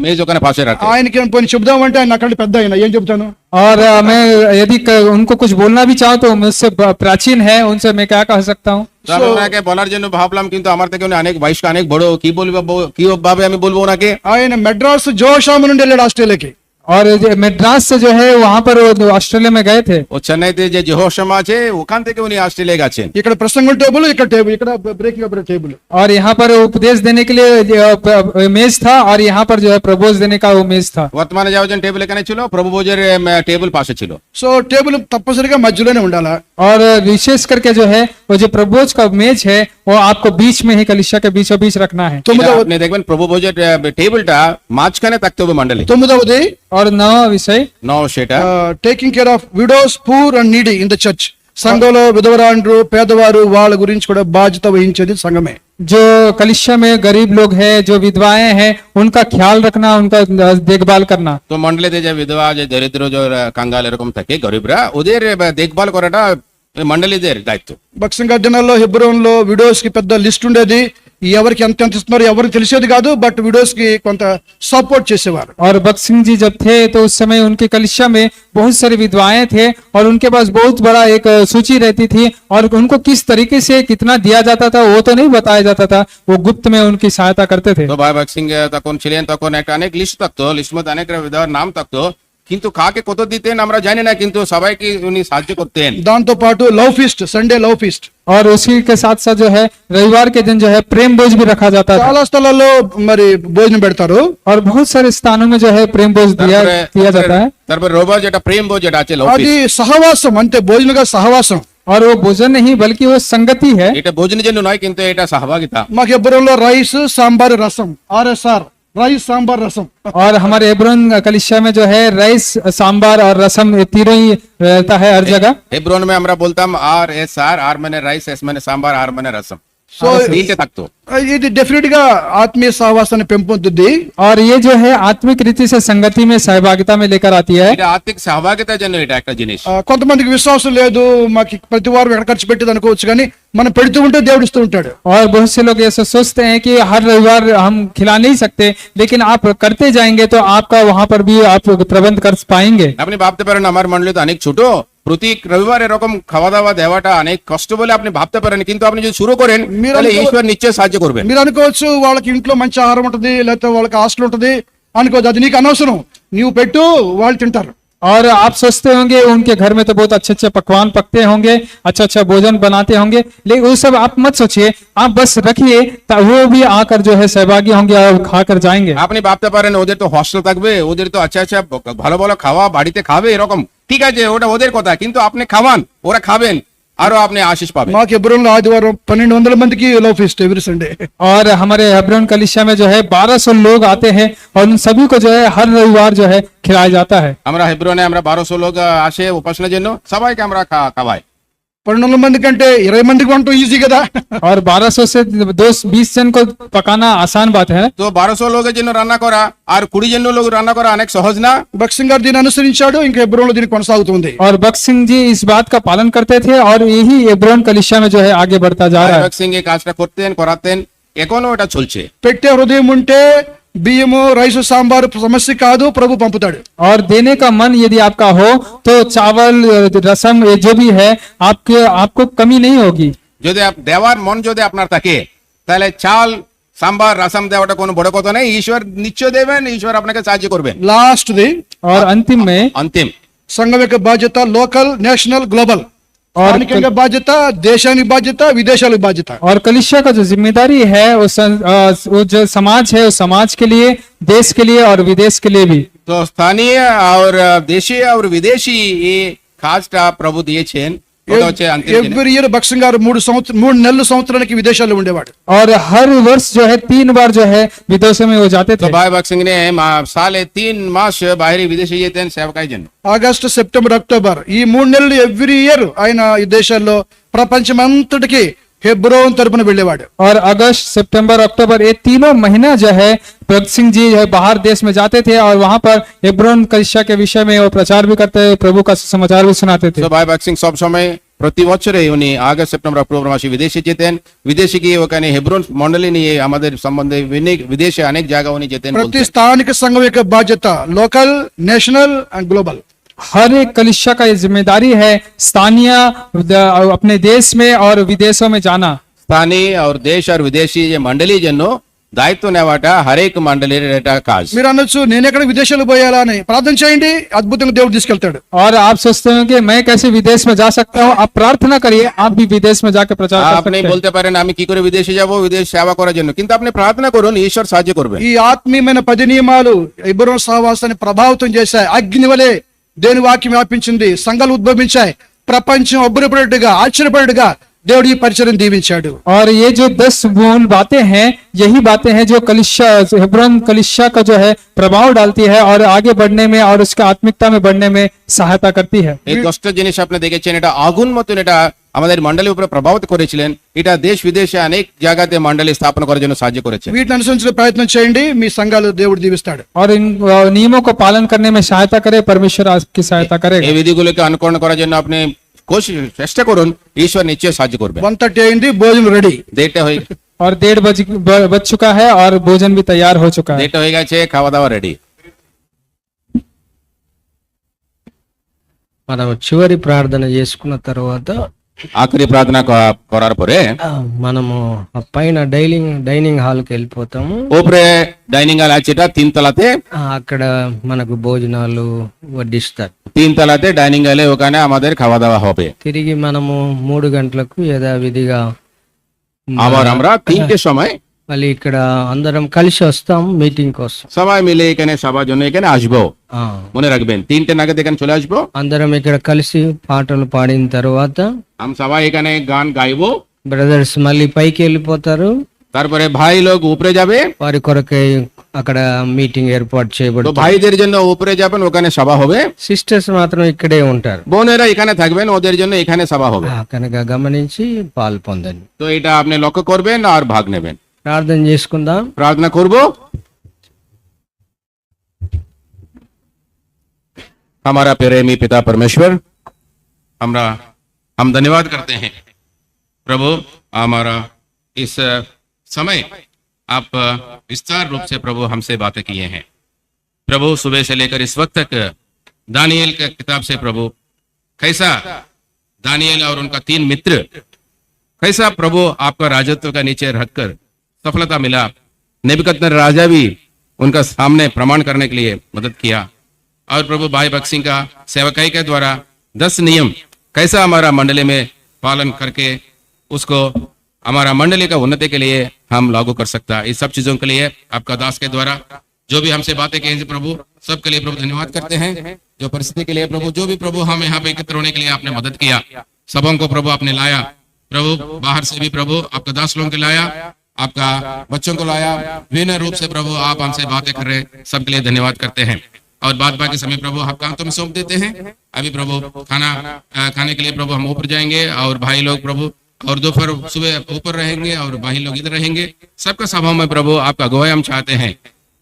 মেজ ওখানে পাশে রাখে। ఆయనకి ఏం పోనీ చెబుదామంటే ఆయన అక్కడ పెద్ద ఆయన ఏం చెప్తాను. और मैं यदि उनको कुछ बोलना भी चाहूँ तो मुझसे प्राचीन है, उनसे मैं क्या कह सकता हूँ। তো আমি ওনাকে বলার জন্য ভাবলাম, কিন্তু আমার থেকে উনি অনেক বয়স্ক অনেক বড়, কি বলবো কি ভাবে আমি বলবো ওনাকে। ఆయన మెడ్రాస్ జోషాము నుండి వెళ్ళాడు ఆస్ట్రేలియాకి. और मेड्रास से जो है वहां पर वो ऑस्ट्रेलिया में गए थे। ও চেন্নাইতে যে জেহোশাম আছে ওখান থেকে উনি অস্ট্রেলিয়া গেছেন। ఇక్కడ ప్రసంగం టేబుల్, ఇక్కడ టేబుల్, ఇక్కడ బ్రేకింగ్ అప్ టేబుల్। और यहाँ पर उपदेश देने के लिए मेज था और यहाँ पर जो है प्रबोध देने का वो मेज था। বর্তমানে যাওয়ার জন্য টেবিল এখানে ছিল, প্রভুভোজের টেবিল পাশে ছিল। సో టేబుల్ తప్పనిసరిగా మధ్యలోనే ఉండాలా। और विशेष करके जो है वो जो प्रबोध का मेज है वो आपको बीच में ही कलीसिया के बीचों बीच रखना है। এটা আপনি দেখবেন প্রভুভোজের টেবিলটা মাঝখানে থাকতে হবে মণ্ডলী। 9వది और नवा विषय সেটা taking care of widows, poor and needy in the church. సంఘంలో విధవరాండ్రు, పేదవారు, వాళ్ళ గురించి కూడా బాధ్యత వహించేది సంఘమే। जो कलिसिया में गरीब लोग हैं, जो विधवाएं हैं, उनका ख्याल रखना, उनका देखभाल करना। তো মণ্ডলীতে যে বিধবা, যে দরিদ্র, যে কাঙ্গাল এরকম থাকে গরিবরা, ওদের দেখভাল করাটা মণ্ডলীদের দায়িত্ব। బక్సింగ్ దినాల్లో హెబ్రోన్లో విడోస్ కి పెద్ద లిస్ట్ ఉండేది। ఎవరికి ఎంత ఎంత ఇస్తున్నారో ఎవరికి తెలిసేది కాదు, బట్ విడోస్ కి కొంత సపోర్ట్ చేసేవారు। और बक्सिंग जी जब थे तो उस समय उनके कलिसिया में बहुत सारी विधवाएं थे और उनके पास बहुत बड़ा एक सूची रहती थी और उनको किस तरीके से कितना दिया जाता था वो तो नहीं बताया जाता था, वो गुप्त में उनकी सहायता करते थे। তো ভাই ভক্ত সিং তখন ছিলেন, তখন একটা অনেক লিস্ট থাকতো, লিস্টের মধ্যে অনেক বিধবার নাম থাকতো, কিন্তু কাকে কত দিতেন আমরা জানি না, কিন্তু সবাইকে উনি সাহায্য করতেন। దాంతో పాటు love feast, Sunday love feast. और उसी के साथ साथ जो है रविवार के दिन जो है प्रेम भोज भी रखा जाता था। చాలా స్థలాల్లో మరి భోజనం పెడతారు। और बहुत सारे स्थानों में जो है प्रेम भोज दिया जाता है। তারপরে রোববার যেটা প্রেম ভোজ যেটা আছে అది సహవాసం, అంతే భోజనంగా సహవాసం। और वो भोजन नहीं बल्कि वो संगति है। এটা ভোজনের জন্য నয়, কিন্তু এটা సహభాగిత। మాకు హెబ్రోన్లో రైస్, సాంబార్, రసం, RSR, రైస్, సాంబార్, రసం। और हमारे हेब्रोन कलिसिया में जो है राइस, सांबार और रसम ये तीनों ही रहता है हर जगह। হেব্রন में আমরা বলতাম RSR, আর মানে রাইস, এস মানে সাম্বার, আর মানে রসম। సో তিনটে থাকতো। ఇది డెఫినెట్ గా ఆత్మీయ సహవాసాన్ని పెంపొందుద్ది। और ये जो है आत्मिक रीति से संगति में सहभागिता में लेकर आती है। এটা আত্মিক সহভাগিতার জন্য এটা একটা জিনিস। కొంతమందికి విశ్వాసం లేదు, మాకు ప్రతి వారం ఎక్కడ ఖర్చు పెట్టేది అనుకోవచ్చు, కానీ మనం పెడుతూ ఉంటే దేవుడు ఇస్తూ ఉంటాడు। और बहुत से लोग ऐसा सोचते हैं कि हर रविवार हम खिला नहीं सकते, लेकिन आप करते जाएंगे तो आपका वहां पर भी आप प्रबंध कर पाएंगे। আপনি ভাবতে পারেন আমার মণ্ডলী তো অনেক ছোট, প্রতি রবিবার এরকম খাওয়া দাওয়া দেওয়াটা অনেক কষ্ট বলে আপনি ভাবতে পারেন, কিন্তু আপনি যদি শুরু করেন তাহলে ঈশ্বর নিশ্চয় সাহায্য করবেন। మీరు అనుకోవచ్చు వాళ్ళకి ఇంట్లో మంచి ఆహారం ఉంటుంది, లేకపోతే వాళ్ళకి హాస్టల్ ఉంటుంది అనుకోవచ్చు, అది నీకు అనవసరం, నీవు పెట్టు, వాళ్ళు తింటారు। और आप सोचते होंगे उनके घर में तो बहुत अच्छे अच्छे पकवान पकते होंगे, अच्छा अच्छा भोजन बनाते होंगे, लेकिन वो सब आप मत सोचिए, आप बस रखिए, वो भी आकर जो है सहभागी होंगे और खाकर जाएंगे। আপনি ভাবতে পারেন ওদের তো হস্টেল থাকবে, ওদের তো আচ্ছা আচ্ছা ভালো ভালো খাওয়া বাড়িতে খাবে এরকম, ঠিক আছে ওটা ওদের কথা, কিন্তু আপনি খাওয়ান, ওরা খাবেন, আরো আপনি আশীষ পাবেন। మాకు హెబ్రోన్లో ఆదివారం 1200 మందికి లవ్ ఫీస్ట్ ఎవ్రీ సండే। और हमारे हेब्रोन कलिसिया में जो है 1200 लोग आते हैं और उन सभी को जो है हर रविवार जो है खिलाया जाता है। আমরা হেব্রনে আমরা 1200 লোক আসে উপাসনার জন্য, সবাইকে আমরা খাওয়াই। 1200 మంది కంటే 20 మందికి వంట ఈజీ కదా। और 1200 से 20 जन को पकाना आसान बात है। তো 1200 লোকের জন্য রান্না করা আর 20 জন লোক রান্না করা অনেক সহজ না। బక్సింగ్ గారు దీన్ని అనుసరించాడు, ఇంకా హెబ్రోన్లో దీన్ని కొనసాగుతుంది। और बक्सिंग जी इस बात का पालन करते थे और यही हेब्रोन कलिसिया में जो है आगे बढ़ता जा रहा है। ভক্ত সিং এই কাজটা করতেন, করাতেন, এখনো এটা চলছে। పెట్టే హృదయం ఉంటే బియ్యము, రైసు, సాంబారు సమస్య కాదు, ప్రభు పంపుతాడు। और देने का मन यदि आपका हो तो चावल, रसम, ये जो भी है आपको कमी नहीं होगी। যদি দেওয়ার মন যদি আপনার থাকে তাহলে চাল, সাম্বার, রাসাম দেওয়াটা কোনো বড় কথা নেই, ঈশ্বর নিশ্চয় দেবেন, ঈশ্বর আপনাকে সাহায্য করবেন। లాస్ట్ది और अंतिम में అంతిম సంఘం యొక్క బాధ్యత లోకల్, నేషనల్, గ్లోబల్। और స్థానికంగా బాధ్యత, దేశానికి బాధ్యత, విదేశాలకు బాధ్యత। और कलिसिया का जो जिम्मेदारी है वो जो समाज है उस समाज के लिए, देश के लिए और विदेश के लिए भी। তো স্থানীয় আর দেশীয় আর বিদেশি এই কাজটা প্রভু দিয়েছেন। ওটা হচ্ছে अंतिम दिन। ఎవ్రీ ఇయర్ బక్సింగ్ గారు 3 నెలలు సంవత్సరానికి విదేశాల్లో ఉండేవాడు। और हर वर्ष जो है 3 बार जो है विदेशों में वो जाते তো थे। ভাই ভক্ত সিং নে সালে 3 মাস বাইরে বিদেশে যেতেন సేవకాయ জন্য। ఆగస్టు, సెప్టెంబర్, అక్టోబర్ ఈ 3 నెలలు ఎవ్రీ ఇయర్ ఆయన ఈ దేశాల్లో ప్రపంచమంతటికి హెబ్రోన్ తరపున వెళ్ళేవాడు। और अगस्त, सितंबर, अक्टूबर ये तीनों महीना जो है भगत सिंह जी जो है बाहर देश में जाते थे और वहां पर हेब्रोन कलिसिया के विषय में वो प्रचार भी करते, प्रभु का समाचार भी सुनाते थे। তো ভাই ভক্ত সিং সব সময় প্রতি বছরে উনি আগস্ট, সেপ্টেম্বর, অক্টোবর মাসে বিদেশে যেতেন। বিদেশে গিয়ে ওখানে হেব্রন মণ্ডলী নিয়ে আমাদের সম্বন্ধে বিদেশে অনেক জায়গা উনি যেতেন ప్రతి বলতেন। స్థానిక సంఘం యొక్క బాధ్యత లోకల్, నేషనల్ అండ్ గ్లోబల్। हर एक कलिसिया का ये जिम्मेदारी है स्थानीय अपने देश में और विदेशों में जाना। স্থানীয় আর দেশ আর বিদেশি যে মণ্ডলীর জন্য দায়িত্ব নেওয়াটা হরেক মণ্ডলীর এটা কাজ। మీరు అనొచ్చు నేను ఎక్కడ విదేశాలు పోయాలా అని, ప్రార్థన చేయండి, అద్భుతంగా దేవుడు తీసుకెళ్తాడు. और आप सोचते हो कि मैं कैसे विदेश में जा सकता हूँ, आप प्रार्थना करिए, आप भी विदेश में जाकर प्रचार कर আপনি सकते हैं। বলতে পারেন আমি কি করে বিদেশে যাব, বিদেশ সেবা করার জন্য, কিন্তু আপনি প্রার্থনা করুন, ঈশ্বর সাহায্য করবেন। ఈ ఆత్మీయమైన 10 నియమాలు ఇబ్రహీం సహవాసాన్ని ప్రభావితం చేశాయి. అగ్ని వలె దేవుని వాక్యం వ్యాపించింది, సంఘాలు ఉద్భవించాయి, ప్రపంచం అబ్బురపడేట్టుగా ఆశ్చర్యపడేట్టుగా దేవుడు ఈ పరిచయం దీవించాడు. और ये जो 10 मूल बातें हैं, यही बातें हैं जो कलिशा हेब्रोन कलिशा का जो है प्रभाव डालती है और आगे बढ़ने में और उसका आत्मिकता में बढ़ने में सहायता करती है। এই 10টা জিনিস আপনি দেখেছেন, এটা আগুন মতন এটা আমাদের মণ্ডলীর উপরে প্রভাবিত করেছিলেন। এটা দেশ বিদেশে অনেক জায়গাতে মণ্ডলী স্থাপন করার জন্য সাহায্য করেছে। వీటిని అనుసరించే ప్రయత్నం చేయండి, మీ సంఘాలు దేవుడు దీవిస్తాడు. और इन नियमों को पालन करने में सहायता करे, परमेश्वर आपकी सहायता करेगा। এই বিধিগুলোকে অনুকরণ করার জন্য আপনি চেষ্টা করুন, ঈশ্বর নিশ্চয় সাহায্য করবে। 1:30 అయింది, భోజనం రెడీ. দেড়টা হয়ে और 1:30 बज चुका है और भोजन भी तैयार हो चुका है। দেড়টা হয়ে গেছে, খাওয়া দাওয়া রেডি। మనం చివరి ప్రార్థన చేసుకున్న తర్వాత ఆఖరి ప్రార్థన করার পরে మనము ఆ పైన డైనింగ్ హాల్ కి వెళ్ళిపోతాము. উপরে ডাইনিং হল আছে, এটা 3 তলাতে। అక్కడ మనకు భోజనాలు వడ్డిస్తారు. 3 তলাতে ডাইনিং হলে ওখানে আমাদের খাওয়া দাওয়া হবে। తిరిగి మనము 3 గంటలకు యథావిధిగా আবার আমরা 3টের সময় మళ్ళీ ఇక్కడ అందరం కలిసి వస్తాం మీటింగ్ కోసం. সবাই মিলে এখানে সবার জন্য এখানে আসবো। ఆ, মনে রাখবেন 3টে নাগাদ এখানে চলে আসবো। అందరం ఇక్కడ కలిసి పాటలు పాడిన తర్వాత हम সবাই এখানে গান গাইবো। బ్రదర్స్ మళ్ళీ పైకి వెళ్ళిపోతారు. তারপরে ভাই লোক উপরে যাবে, వారి కొరకై అక్కడ మీటింగ్ ఏర్పాటు তো చేయబడుతుంది. ভাইদের জন্য উপরে যাবেন, ওখানে সভা হবে। సిస్టర్స్ మాత్రం ఇక్కడే ఉంటారు. বোনেরা এখানে থাকবেন, ওদের জন্য এখানে সভা হবে। కనుక గమనించి పాలు పొందండి. তো এটা আপনি লক্ষ্য করবেন আর ভাগ নেবেন। ప్రార్థన చేసుకుందాం. प्रार्थना করব। हमारा प्रेमी पिता परमेश्वर, हम धन्यवाद करते हैं प्रभु, हमारा इस समय आप विस्तार रूप से प्रभु हमसे बातें किए हैं। प्रभु सुबह से लेकर इस वक्त तक दानिएल का किताब से प्रभु कैसा दानिएल और उनका 3 मित्र कैसा प्रभु आपका राजत्व का नीचे रखकर सफलता मिला। नेबुकदनेस्सर राजा भी उनका सामने प्रमाण करने के लिए मदद किया। और प्रभु भाई भक्त सिंह का सेवकाई के द्वारा 10 नियम कैसा हमारा मंडली में पालन करके उसको हमारा मंडली का उन्नति के लिए हम लागू कर सकता। इस सब चीजों के लिए आपका दास के द्वारा जो भी हमसे बातें कही प्रभु, सबके लिए प्रभु धन्यवाद करते हैं। जो परिस्थिति के लिए प्रभु, जो भी प्रभु हम यहाँ पे एकत्र होने के लिए आपने मदद किया, सबों को प्रभु आपने लाया। प्रभु बाहर से भी प्रभु आपका दास लोगों को लाया, आपका बच्चों को लाया, विभिन्न रूप से प्रभु आप हमसे बातें कर रहे, सबके लिए धन्यवाद करते हैं। और बाद बाकी समय प्रभु आपका हाथों में सौंप देते हैं। अभी प्रभु खाने के लिए प्रभु हम ऊपर जाएंगे और भाई लोग प्रभु और दोपहर सुबह ऊपर रहेंगे और भाई लोग इधर रहेंगे। सबका सभा में प्रभु आपका गवाही हम चाहते हैं।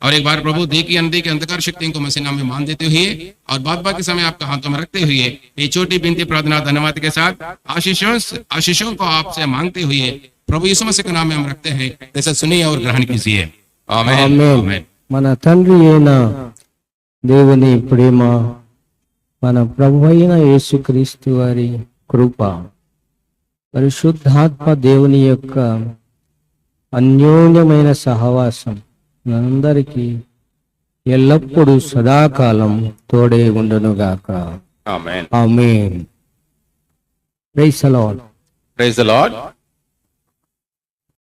और एक बार प्रभु दी की अंधी के अंधकार शक्तियों को मसीह नाम में मान देते हुए और बाद बाकी समय आपका हाथों में रखते हुए ये छोटी बिनती प्रार्थना धन्यवाद के साथ आशीषों को आपसे मांगते हुए प्रभु यीशु मसीह के नाम में हम रखते हैं। जैसा सुनिए और ग्रहण कीजिए। आमीन। ఆమేన్. మన తండ్రి అయిన దేవుని ప్రేమ, మన ప్రభు అయిన యేసుక్రీస్తు వారి కృప, పరిశుద్ధాత్మ దేవుని యొక్క అన్యోన్యమైన సహవాసం మనందరికీ ఎల్లప్పుడూ సదాకాలం తోడే ఉండునుగాక. Amen. Amen. Praise the Lord. Praise the Lord.